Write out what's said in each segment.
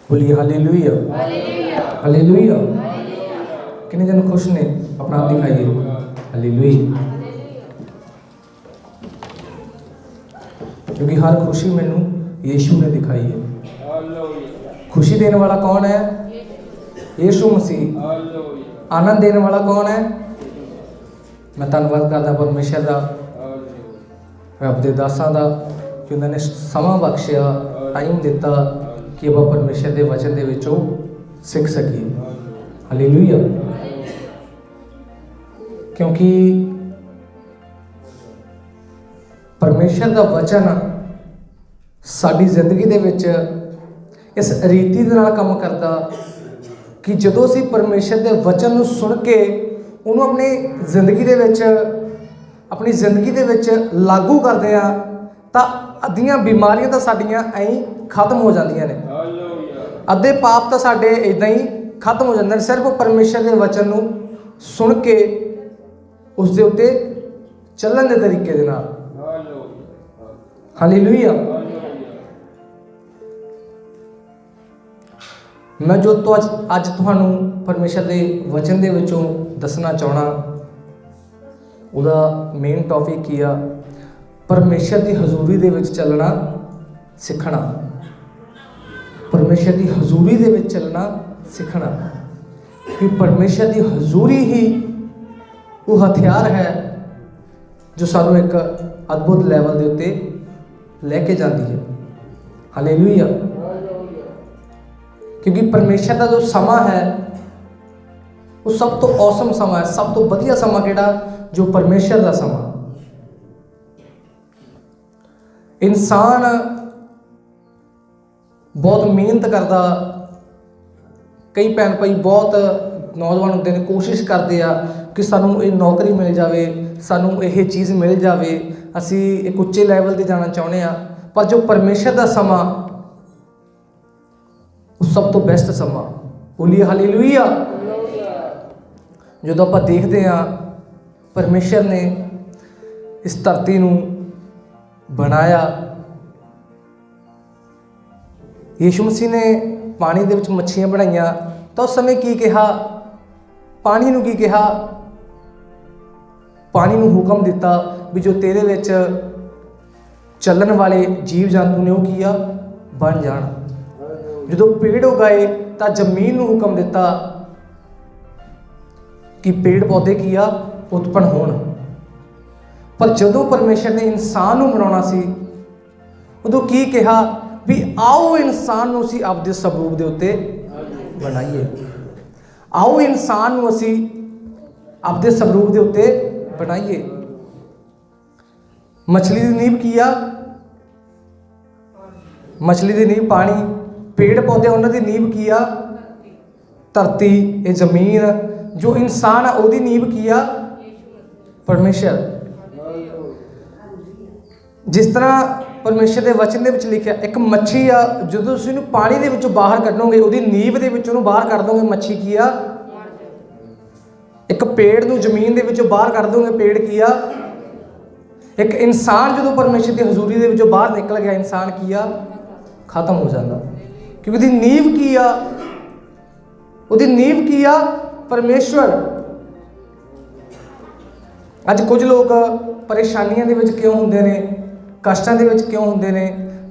बोलिए hallelujah hallelujah. कितने जन खुश ने? अपना आप दिखाइए। हालेलुया। क्योंकि हर खुशी मैनू यीशु ने दिखाई है। खुशी देने वाला कौन है? यीशु मसीह। आनंद देने वाला कौन है? मैं धन्यवाद करदा परमेश्वर का, रब दे दासां दा कि उन्होंने समा बख्शिया, टाइम दिता कि आप परमेश्वर के वचन के विचों सीख सकीए। हालेलुया। क्योंकि परमेश्वर का वचन साडी जिंदगी दे विच इस रीति दे नाल काम करता कि जदों असीं परमेश्वर के वचन नूं सुन के उन्होंने अपनी जिंदगी दे विच अपनी जिंदगी दे विच लागू करते हैं तो अद्धियां बीमारियां तो साडियां ऐ खत्म हो जांदियां ने, अद्धे पाप तो साडे इदां ही खत्म हो जाते हैं सिर्फ परमेश्वर के वचन नूं सुन के उस दे उत्ते चलण दे तरीके दे नाल। हालेलुया। मैं जो तो अज तुहानू परमेश्वर के वचन के विचों दसना चाहना, उहदा मेन टॉपिक की आ परमेश्वर की हजूरी दे विच चलना सीखना। परमेश्वर की हजूरी दे विच चलना सीखना, कि परमेश्वर की हजूरी ही वो हथियार है जो सानू एक अद्भुत लैवल के उत्ते लेके जाती है। हालेलुया। क्योंकि परमेश्वर का जो समा है वो सब तो औसम समा है, सब तो वधिया समा किहड़ा? जो परमेश्वर का समा। इंसान बहुत मेहनत करता, कई भैन भाई बहुत नौजवान होंगे ने कोशिश करते हैं कि सानू ये नौकरी मिल जाए, सानू ये चीज़ मिल जाए, असी एक उच्चे लैवल पर जाना चाहते हैं। पर जो परमेश्वर का समा सब तो बेस्ट समा। बोलिए हालेलुया। जो आप देखते हैं परमेश्वर ने इस धरती नूं बनाया, यीशु मसीह ने पानी दे विच मच्छियां बनाईयां तो उस समय की कहा? पानी नूं की कहा? पानी नूं हुक्म दिता भी जो तेरे विच चलन वाले जीव जंतु ने वो किया बन जाण। जो पेड़ उगाए तो जमीन नूं हुक्म दिता कि पेड़ पौधे किया उत्पन्न होण। पर जदों परमेश्वर ने इंसान नूं बनाउणा सी उदों की कहा भी आओ इंसान नूं असीं आपदे स्वरूप दे उत्ते बनाईए, आओ इंसान नूं असीं आपदे स्वरूप दे उत्ते बनाईए। मछली की नींव की आ? मछली की नींव पानी, पेड़ पौधे उन्होंने नींव की आ? धरती, ये जमीन। जो इंसान है उसकी नींव की आ? परमेश्वर। जिस तरह परमेश्वर के वचन के लिखा एक मच्छी आ, जो तुम पानी के विचों बाहर कढोगे उसकी नींव के विचों बाहर कर दोगे, मच्छी की आ? एक पेड़ नूं जमीन के विचों बाहर कर दोगे, पेड़ की आ? एक इंसान जो परमेश्वर की हजूरी के विचों बाहर निकल गया, इंसान की आ? खत्म हो जाता। क्योंकि उसकी नींव की आ? उसकी नींव की आ? परमेश्वर। अज कुछ लोग परेशानियों के विच क्यों होंदे ने, कष्टां दे विच क्यों होंदे ने?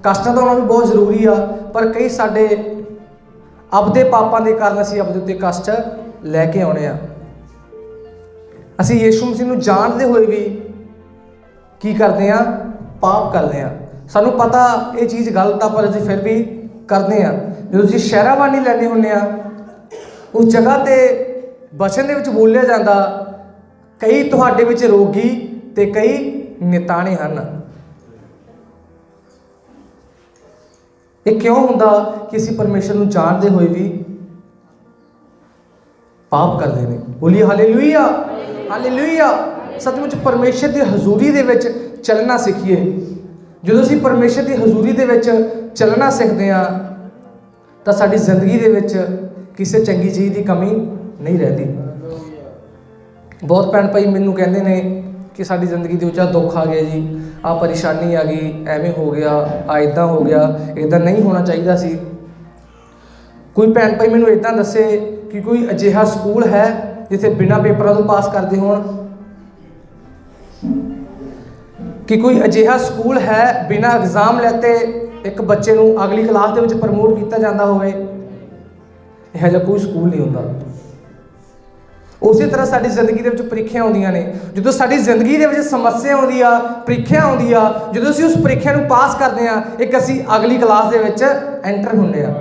कष्टां तो होना भी बहुत जरूरी आ, पर कई साडे आपदे पापां दे कारण असीं आपदे उत्ते कष्ट लैके आउणे आ। असीं यीशु मसीह नूं जाणदे होए भी की करते हैं? पाप करते हैं। सानू पता ये चीज़ गलत आ, पर असीं फिर भी करते हैं। जो तुसीं शहरावानी लैंदे हुंदे आ उस जगह ते वचन दे विच बोलिया जाता कई तुहाडे विच रोगी ते कई निताणे हन। ये क्यों हुंदा कि असीं परमेश्वर नूं जाणदे होए भी पाप करते हैं। बोलिए हालेलुया हालेलुया। सचमुच परमेश्वर की हजूरी दे विच चलना सीखिए। जो असीं परमेश्वर की हजूरी दे विच चलना सीखते हैं तो साडी जिंदगी दे विच किसी चंगी चीज़ की कमी नहीं रहती। बहुत भैन भाई मैनू कहते हैं कि साडी जिंदगी दे विच दुख आ गया जी, आ परेशानी आ गई, एवें हो गया, आ इदां हो गया, इदां नहीं होना चाहिए सी। कोई भैन भाई मैनूं इदां दस्से कि कोई अजिहा स्कूल है जिथे बिना पेपरों तो पास करते होण, कि कोई अजिहा स्कूल है बिना एग्जाम लैते एक बच्चे नूं अगली क्लास दे विच प्रमोट किया जाता होवे। इहो जिहा कोई स्कूल नहीं हुंदा। उसी तरह साडी जिंदगी दे विच परीक्षां आउंदियां ने, जदों साडी जिंदगी दे विच समस्या आउंदी आ, परीक्षा आउंदी आ, जदों असीं उस परीक्षा नूं पास करदे आ, एक असीं अगली क्लास दे विच एंटर हुंदे आ,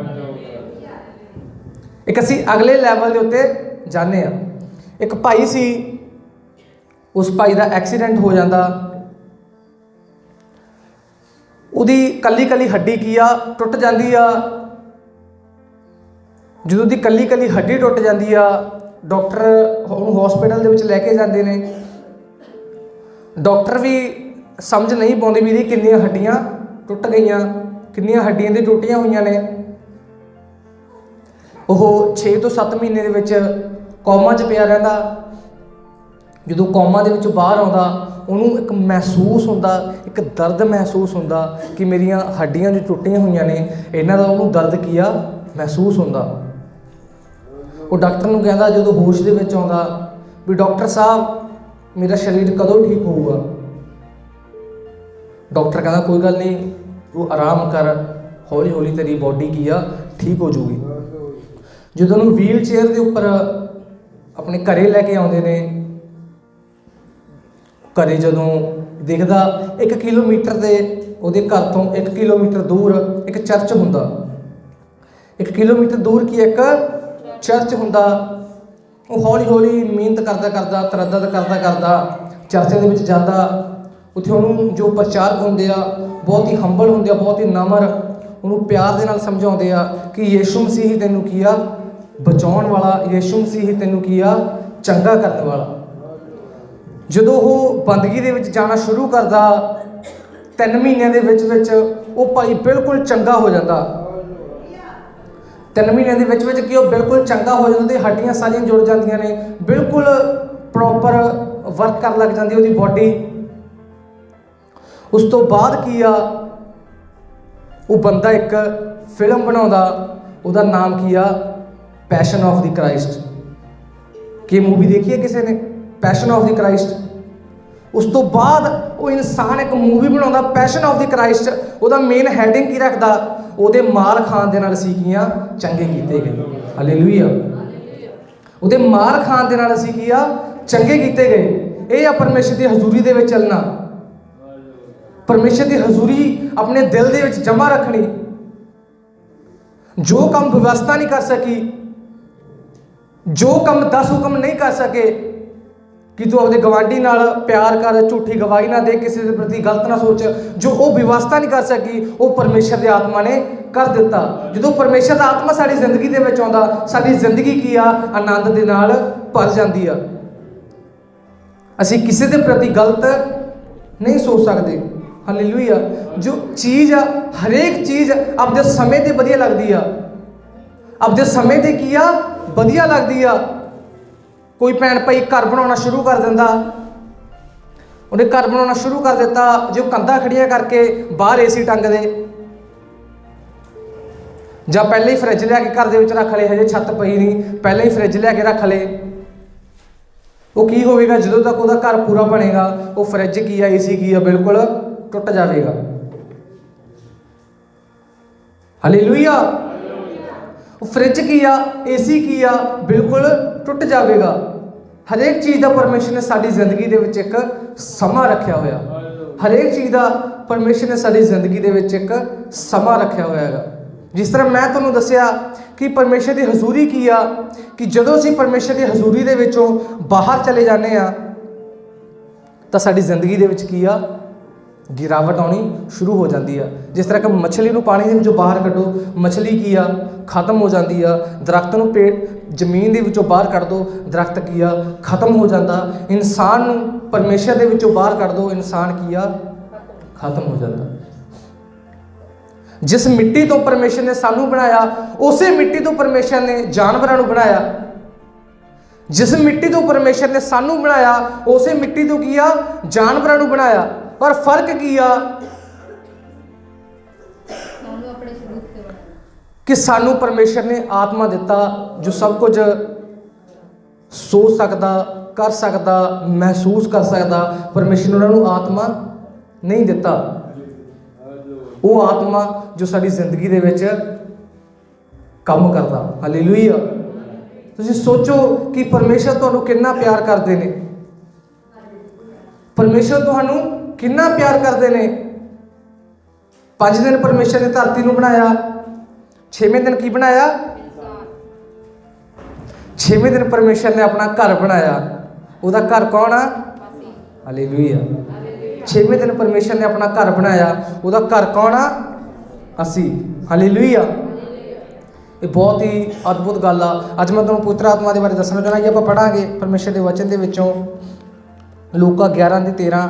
एक असीं अगले लैवल दे उत्ते जाने आ। एक भाई सी, उस भाई दा एक्सीडेंट हो जाता, उहदी कल्ली कल्ली हड्डी की आ टुट जाती आ। जदों उहदी कल्ली कल्ली हड्डी टुट जाती आ, डॉक्टर उहनूं हॉस्पिटल दे विच लैके जाते हैं। डॉक्टर भी समझ नहीं पाउंदे भी इहदी किन्नियां हड्डियां टुट गईयां, किन्नियां हड्डियां दी टुटियां होईयां ने। ਉਹ 6 ਤੋਂ 7 ਮਹੀਨੇ ਦੇ ਵਿੱਚ ਕੋਮਾ 'ਚ ਪਿਆ ਰਹਿੰਦਾ। ਜਦੋਂ ਕੋਮਾ ਦੇ ਵਿੱਚੋਂ ਬਾਹਰ ਆਉਂਦਾ, ਉਹਨੂੰ ਇੱਕ ਮਹਿਸੂਸ ਹੁੰਦਾ, ਇੱਕ ਦਰਦ ਮਹਿਸੂਸ ਹੁੰਦਾ ਕਿ ਮੇਰੀਆਂ ਹੱਡੀਆਂ ਜੋ ਟੁੱਟੀਆਂ ਹੋਈਆਂ ਨੇ, ਇਹਨਾਂ ਦਾ ਉਹਨੂੰ ਦਰਦ ਕੀ ਆ ਮਹਿਸੂਸ ਹੁੰਦਾ। ਉਹ ਡਾਕਟਰ ਨੂੰ ਕਹਿੰਦਾ ਜਦੋਂ ਹੋਸ਼ ਦੇ ਵਿੱਚ ਆਉਂਦਾ ਵੀ ਡਾਕਟਰ ਸਾਹਿਬ ਮੇਰਾ ਸਰੀਰ ਕਦੋਂ ਠੀਕ ਹੋਊਗਾ। ਡਾਕਟਰ ਕਹਿੰਦਾ ਕੋਈ ਗੱਲ ਨਹੀਂ, ਤੂੰ ਆਰਾਮ ਕਰ, ਹੌਲੀ ਹੌਲੀ ਤੇਰੀ ਬੋਡੀ ਕੀ ਆ ਠੀਕ ਹੋ ਜੂਗੀ। ਜਦੋਂ ਉਹਨੂੰ ਵੀਲ ਚੇਅਰ ਦੇ ਉੱਪਰ ਆਪਣੇ ਘਰੇ ਲੈ ਕੇ ਆਉਂਦੇ ਨੇ, ਘਰੇ ਜਦੋਂ ਦੇਖਦਾ 1 ਕਿਲੋਮੀਟਰ ਦੇ ਉਹਦੇ ਘਰ ਤੋਂ 1 ਕਿਲੋਮੀਟਰ ਦੂਰ ਇੱਕ ਚਰਚ ਹੁੰਦਾ। 1 ਕਿਲੋਮੀਟਰ ਦੂਰ ਕੀ ਇੱਕ ਚਰਚ ਹੁੰਦਾ। ਉਹ ਹੌਲੀ ਹੌਲੀ ਮਿਹਨਤ ਕਰਦਾ ਕਰਦਾ, ਤਰੱਦਦ ਕਰਦਾ ਕਰਦਾ ਚਰਚ ਦੇ ਵਿੱਚ ਜਾਂਦਾ। ਉੱਥੇ ਉਹਨੂੰ ਜੋ ਪ੍ਰਚਾਰਕ ਹੁੰਦੇ ਆ ਬਹੁਤ ਹੀ ਹੰਬਲ ਹੁੰਦੇ ਆ, ਬਹੁਤ ਹੀ ਨਮਰ, ਉਹਨੂੰ ਪਿਆਰ ਦੇ ਨਾਲ ਸਮਝਾਉਂਦੇ ਆ ਕਿ ਯੀਸ਼ੂ ਮਸੀਹ ਹੀ ਤੈਨੂੰ ਕੀ ਆ ਬਚਾਉਣ ਵਾਲਾ, ਯੀਸ਼ੂ ਮਸੀਹ ਹੀ ਤੈਨੂੰ ਕੀ ਆ ਚੰਗਾ ਕਰਨ ਵਾਲਾ। ਜਦੋਂ ਉਹ ਬੰਦਗੀ ਦੇ ਵਿੱਚ ਜਾਣਾ ਸ਼ੁਰੂ ਕਰਦਾ, 3 ਮਹੀਨਿਆਂ ਦੇ ਵਿੱਚ ਵਿੱਚ ਉਹ ਭਾਈ ਬਿਲਕੁਲ ਚੰਗਾ ਹੋ ਜਾਂਦਾ। 3 ਮਹੀਨਿਆਂ ਦੇ ਵਿੱਚ ਵਿੱਚ ਕੀ ਉਹ ਬਿਲਕੁਲ ਚੰਗਾ ਹੋ ਜਾਂਦਾ ਤੇ ਹੱਡੀਆਂ ਸਾਰੀਆਂ ਜੁੜ ਜਾਂਦੀਆਂ ਨੇ, ਬਿਲਕੁਲ ਪ੍ਰੋਪਰ ਵਰਕ ਕਰਨ ਲੱਗ ਜਾਂਦੀ ਉਹਦੀ ਬੋਡੀ। ਉਸ ਤੋਂ ਬਾਅਦ ਕੀ ਆ, ਉਹ ਬੰਦਾ ਇੱਕ ਫਿਲਮ ਬਣਾਉਂਦਾ, ਉਹਦਾ ਨਾਮ ਕੀ ਆ passion of the Christ. Ki movie ਦੇਖੀ ਹੈ ਕਿਸੇ ਨੇ ਪੈਸ਼ਨ ਆਫ ਦੀ ਕ੍ਰਾਈਸਟ? ਉਸ ਤੋਂ ਬਾਅਦ ਉਹ ਇਨਸਾਨ ਇੱਕ ਮੂਵੀ ਬਣਾਉਂਦਾ ਪੈਸ਼ਨ ਆਫ ਦੀ ਕ੍ਰਾਈਸਟ। ਉਹਦਾ ਮੇਨ ਹੈਡਿੰਗ ਕੀ ਰੱਖਦਾ, ਉਹਦੇ ਮਾਰ ਖਾਣ ਦੇ ਨਾਲ ਅਸੀਂ ਕੀ ਆ ਚੰਗੇ ਕੀਤੇ ਗਏ। ਹਾਲੇਲੂਇਆ। ਉਹਦੇ ਮਾਰ ਖਾਣ ਦੇ ਨਾਲ ਅਸੀਂ ਕੀ ਆ ਚੰਗੇ ਕੀਤੇ ਗਏ। ਇਹ ਆ ਪਰਮੇਸ਼ਰ ਦੀ ਹਜ਼ੂਰੀ ਦੇ ਵਿੱਚ ਚੱਲਣਾ, ਪਰਮੇਸ਼ਰ ਦੀ ਹਜ਼ੂਰੀ ਆਪਣੇ ਦਿਲ ਦੇ ਵਿੱਚ ਜਮ੍ਹਾਂ ਰੱਖਣੀ। ਜੋ ਕੰਮ ਵਿਵਸਥਾ ਨਹੀਂ ਕਰ ਸਕੀ, ਜੋ ਕੰਮ 10 ਹੁਕਮ ਨਹੀਂ ਕਰ ਸਕੇ ਕਿ ਤੂੰ ਆਪਣੇ ਗਵਾਂਢੀ ਨਾਲ ਪਿਆਰ ਕਰ, ਝੂਠੀ ਗਵਾਹੀ ਨਾ ਦੇ, ਕਿਸੇ ਦੇ ਪ੍ਰਤੀ ਗਲਤ ਨਾ ਸੋਚ, ਜੋ ਉਹ ਵਿਵਸਥਾ ਨਹੀਂ ਕਰ ਸਕੀ ਉਹ ਪਰਮੇਸ਼ਰ ਦੀ ਆਤਮਾ ਨੇ ਕਰ ਦਿੱਤਾ। ਜਦੋਂ ਪਰਮੇਸ਼ਰ ਦਾ ਆਤਮਾ ਸਾਡੀ ਜ਼ਿੰਦਗੀ ਦੇ ਵਿੱਚ ਆਉਂਦਾ, ਸਾਡੀ ਜ਼ਿੰਦਗੀ ਕੀ ਆ ਆਨੰਦ ਦੇ ਨਾਲ ਭਰ ਜਾਂਦੀ ਆ। ਅਸੀਂ ਕਿਸੇ ਦੇ ਪ੍ਰਤੀ ਗਲਤ ਨਹੀਂ ਸੋਚ ਸਕਦੇ। ਹਾਲੇਲੂਇਆ। ਜੋ ਚੀਜ਼ ਆ, ਹਰੇਕ ਚੀਜ਼ ਆਪਦੇ ਸਮੇਂ ਤੇ ਵਧੀਆ ਲੱਗਦੀ ਆ, ਆਪਦੇ ਸਮੇਂ ਤੇ ਕੀ ਆ ਵਧੀਆ ਲੱਗਦੀ ਆ। ਕੋਈ ਭੈਣ ਭਾਈ ਘਰ ਬਣਾਉਣਾ ਸ਼ੁਰੂ ਕਰ ਦਿੰਦਾ, ਉਹਨੇ ਘਰ ਬਣਾਉਣਾ ਸ਼ੁਰੂ ਕਰ ਦਿੱਤਾ, ਜੋ ਕੰਧਾਂ ਖੜੀਆਂ ਕਰਕੇ ਬਾਹਰ ਏਸੀ ਟੰਗਦੇ, ਜਾਂ ਪਹਿਲਾਂ ਹੀ ਫਰਿੱਜ ਲਿਆ ਕੇ ਘਰ ਦੇ ਵਿੱਚ ਰੱਖ ਲਏ, ਹਜੇ ਛੱਤ ਪਈ ਨਹੀਂ, ਪਹਿਲਾਂ ਹੀ ਫਰਿੱਜ ਲਿਆ ਕੇ ਰੱਖ ਲਏ। ਉਹ ਕੀ ਹੋਵੇਗਾ ਜਦੋਂ ਤੱਕ ਉਹਦਾ ਘਰ ਪੂਰਾ ਬਣੇਗਾ, ਉਹ ਫਰਿੱਜ ਕੀ ਆ ਏਸੀ ਕੀ ਆ ਬਿਲਕੁਲ ਟੁੱਟ ਜਾਵੇਗਾ। ਹਾਲੇਲੂਇਆ। ਉਹ ਫਰਿੱਜ ਕੀ ਆ, ਏਸੀ ਕੀ ਆ ਬਿਲਕੁਲ ਟੁੱਟ ਜਾਵੇਗਾ। ਹਰੇਕ ਚੀਜ਼ ਦਾ ਪਰਮੇਸ਼ਰ ਨੇ ਸਾਡੀ ਜ਼ਿੰਦਗੀ ਦੇ ਵਿੱਚ ਇੱਕ ਸਮਾਂ ਰੱਖਿਆ ਹੋਇਆ। ਹਰੇਕ ਚੀਜ਼ ਦਾ ਪਰਮੇਸ਼ਰ ਨੇ ਸਾਡੀ ਜ਼ਿੰਦਗੀ ਦੇ ਵਿੱਚ ਇੱਕ ਸਮਾਂ ਰੱਖਿਆ ਹੋਇਆ ਹੈਗਾ। ਜਿਸ ਤਰ੍ਹਾਂ ਮੈਂ ਤੁਹਾਨੂੰ ਦੱਸਿਆ ਕਿ ਪਰਮੇਸ਼ਰ ਦੀ ਹਜ਼ੂਰੀ ਕੀ ਆ, ਕਿ ਜਦੋਂ ਅਸੀਂ ਪਰਮੇਸ਼ਰ ਦੀ ਹਜ਼ੂਰੀ ਦੇ ਵਿੱਚੋਂ ਬਾਹਰ ਚਲੇ ਜਾਂਦੇ ਆ ਤਾਂ ਸਾਡੀ ਜ਼ਿੰਦਗੀ ਦੇ ਵਿੱਚ ਕੀ ਆ ਗਿਰਾਵਟ ਆਉਣੀ ਸ਼ੁਰੂ ਹੋ ਜਾਂਦੀ ਆ। ਜਿਸ ਤਰ੍ਹਾਂ ਕਿ ਮੱਛਲੀ ਨੂੰ ਪਾਣੀ ਦੇ ਵਿੱਚੋਂ ਬਾਹਰ ਕੱਢੋ, ਮੱਛਲੀ ਕੀ ਆ ਖਤਮ ਹੋ ਜਾਂਦੀ ਆ। ਦਰਖਤ ਨੂੰ ਜ਼ਮੀਨ ਦੇ ਵਿੱਚੋਂ ਬਾਹਰ ਕੱਢ ਦਿਓ, ਦਰਖਤ ਕੀ ਆ ਖਤਮ ਹੋ ਜਾਂਦਾ। ਇਨਸਾਨ ਨੂੰ ਪਰਮੇਸ਼ਰ ਦੇ ਵਿੱਚੋਂ ਬਾਹਰ ਕੱਢ ਦਿਓ, ਇਨਸਾਨ ਕੀ ਆ ਖਤਮ ਹੋ ਜਾਂਦਾ। ਜਿਸ ਮਿੱਟੀ ਤੋਂ ਪਰਮੇਸ਼ਰ ਨੇ ਸਾਨੂੰ ਬਣਾਇਆ, ਉਸੇ ਮਿੱਟੀ ਤੋਂ ਪਰਮੇਸ਼ਰ ਨੇ ਜਾਨਵਰਾਂ ਨੂੰ ਬਣਾਇਆ। ਜਿਸ ਮਿੱਟੀ ਤੋਂ ਪਰਮੇਸ਼ਰ ਨੇ ਸਾਨੂੰ ਬਣਾਇਆ, ਉਸੇ ਮਿੱਟੀ ਤੋਂ ਕੀ ਆ ਜਾਨਵਰਾਂ ਨੂੰ ਬਣਾਇਆ। ਪਰ ਫਰਕ ਕੀ ਆ, कि सानू परमेश्वर ने आत्मा दिता जो सब कुछ सोच सकता, कर सकता, महसूस कर सकता। परमेश्वर ने उन्होंने आत्मा नहीं दिता, वो आत्मा जो साडी जिंदगी दे विच काम करता। हालेलुया। तुसीं सोचो कि परमेश्वर तुहानूं कितना प्यार करते हैं, परमेश्वर तुहानूं कितना प्यार करते हैं। 5 दिन परमेश्वर ने धरती नूं बनाया, 6वें दिन की बनाया? 6वें दिन परमेश्वर ने अपना घर बनाया। उसका घर कौन आ? हालेलुया। 6वें दिन परमेश्वर ने अपना घर बनाया, उसका घर कौन आ? असी। हालेलुया। ये बहुत ही अद्भुत गल आ। अज मैं तुहानूं पवित्र आत्मा के बारे दसना चाहना कि आप पढ़ांगे परमेश्वर के वचन के विचों लूका 11:13।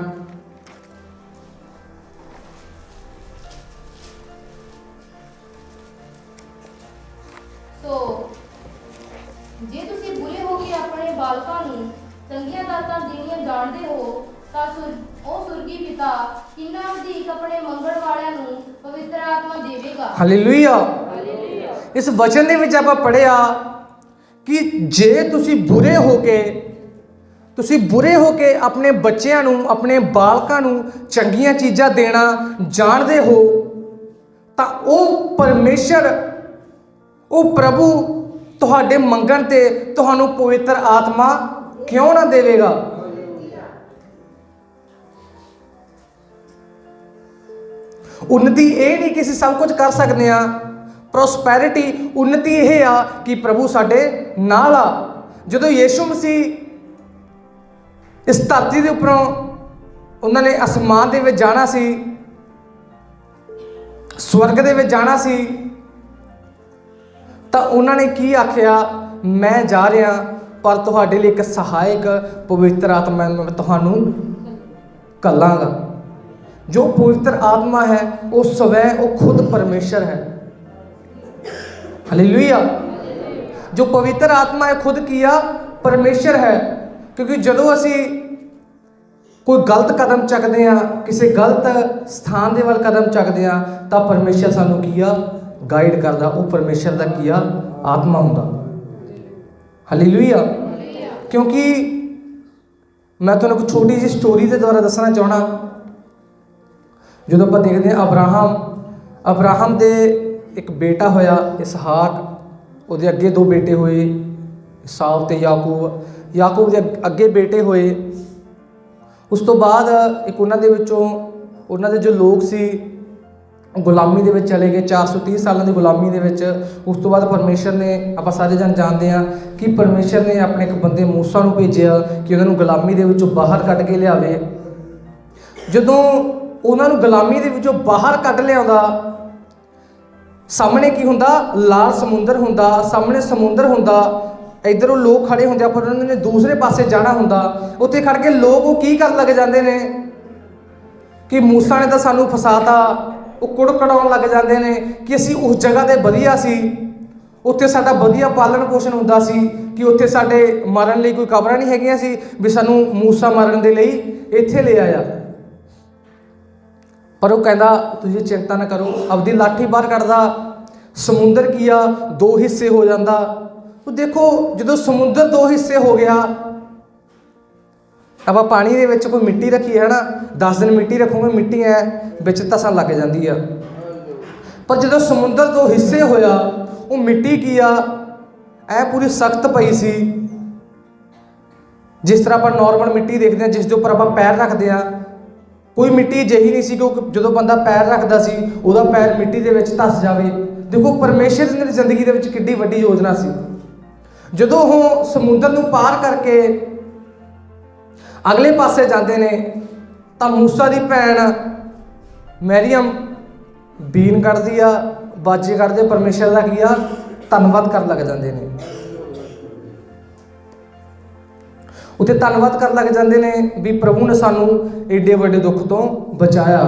जे तुसीं बुरे हो के अपने बालकां नूं चंगीआं दातां देणीआं जाणदे हो तां ओ सुरगी पिता किन्ना अधिक अपने मंगण वालिआं नूं पवित्र आत्मा देवेगा। हालेलुया। इस वचन दे विच आपां पढ़िआ कि जे तुसीं बुरे हो के अपने बच्चों नूं, अपने बालकां नूं चंगीआं चीज़ां देना जाणदे हो तां ओ परमेश्वर, ओ प्रभु तुहाडे मंगण ते तुहानूं पवित्र आत्मा क्यों ना देवेगा। उन्नति ये नहीं कि असीं सब कुछ कर सकते हैं। प्रॉस्पैरिटी उन्नति यह आ कि प्रभु साडे नाल आ। जदों यीशु मसीह इस धरती के उपरों उन्होंने आसमान दे विच जाना सी, स्वर्ग दे विच जाना सी, तो उन्होंने की आख्या, मैं जा रहा पर तुहाडे लिए एक सहायक पवित्र आत्मा मैं तुहानूं घल्लांगा। जो पवित्र आत्मा है वो स्वयं, वो खुद परमेश्वर है। हालेलुया। जो पवित्र आत्मा है खुद किया परमेश्वर है। क्योंकि जदों असी कोई गलत कदम चकते हैं, किसी गलत स्थान के वाल कदम चकते हैं, तो परमेश्वर सानू किया गाइड करता। वो परमेश्वर का किया आत्मा हुंदा। हालेलुया। क्योंकि मैं तुहानूं एक छोटी जी स्टोरी के द्वारा दसना चाहना। जो आप देखते हैं अब्राहम दे एक बेटा होया इसहाक, उसके अगे 2 बेटे हुए ईसाव ते याकूब के अगे बेटे हुए। उस तो बाद एक उन्होंने जो लोग सी गुलामी दे विच चले गए, 430 सालों की गुलामी दे विच। उस तो बाद परमेश्वर ने, आप सारे जन जानते हैं कि परमेश्वर ने अपने एक बंदे मूसा नूं भेजिया कि उन्होंने गुलामी दे विचों बाहर कढ़ के लियावे। जदों उन्होंने गुलामी दे विचों बाहर कढ़ लियाउंदा, सामने की हुंदा? लाल समुंदर हुंदा, सामने समुंदर हुंदा, इधरों लोग खड़े होंगे, पर उन्होंने दूसरे पासे जाना हुंदा। उत्थे खड़ के लोग वो की कर लग जाते हैं कि मूसा ने तो सानू फसाता। वो कुड़कड़ाउण लग जाते हैं कि असी उस जगह ते वधिया सी, उत्थे साडा वधिया पालन पोषण हुंदा सी, कि उत्थे साडे मरन लई कोई कबरां नहीं हैगियां सी भी सानू मूसा मरन दे लई इत्थे ले आया। पर वो कहता तुसीं चिंता ना करो। अपनी लाठी बाहर कढ़दा, समुंदर किया 2 हिस्से हो जाता। तो देखो जो समुंदर 2 हिस्से हो गया, आप पानी दे विच कोई मिट्टी रखी है ना, 10 दिन मिट्टी रखोगे, मिट्टी है बिच धसन लग जाती है। पर जो समुंदर 2 हिस्से होया, वो मिट्टी की आ ऐ पूरी सख्त पई सी। जिस तरह आप नॉर्मल मिट्टी देखते हैं, जिसके उपर आप पैर रखते हैं, कोई मिट्टी अजिही नहीं सी कि जो बंदा पैर रखता सी उसका पैर मिट्टी के धस जाए। देखो परमेश्वर की जिंदगी के किड्डी वड्डी योजना सी। जदों वो समुंदर नूं पार करके अगले पासे जाते हैं तो मूसा की भैन मैरियम बीन कढ़दी आ, बाजे कढ़दे, परमेश्वर का किया धन्नवाद कर लग जाते हैं। उत्थे धन्नवाद कर लग जाते हैं भी प्रभु ने सानू एडे वड्डे दुख तो बचाया।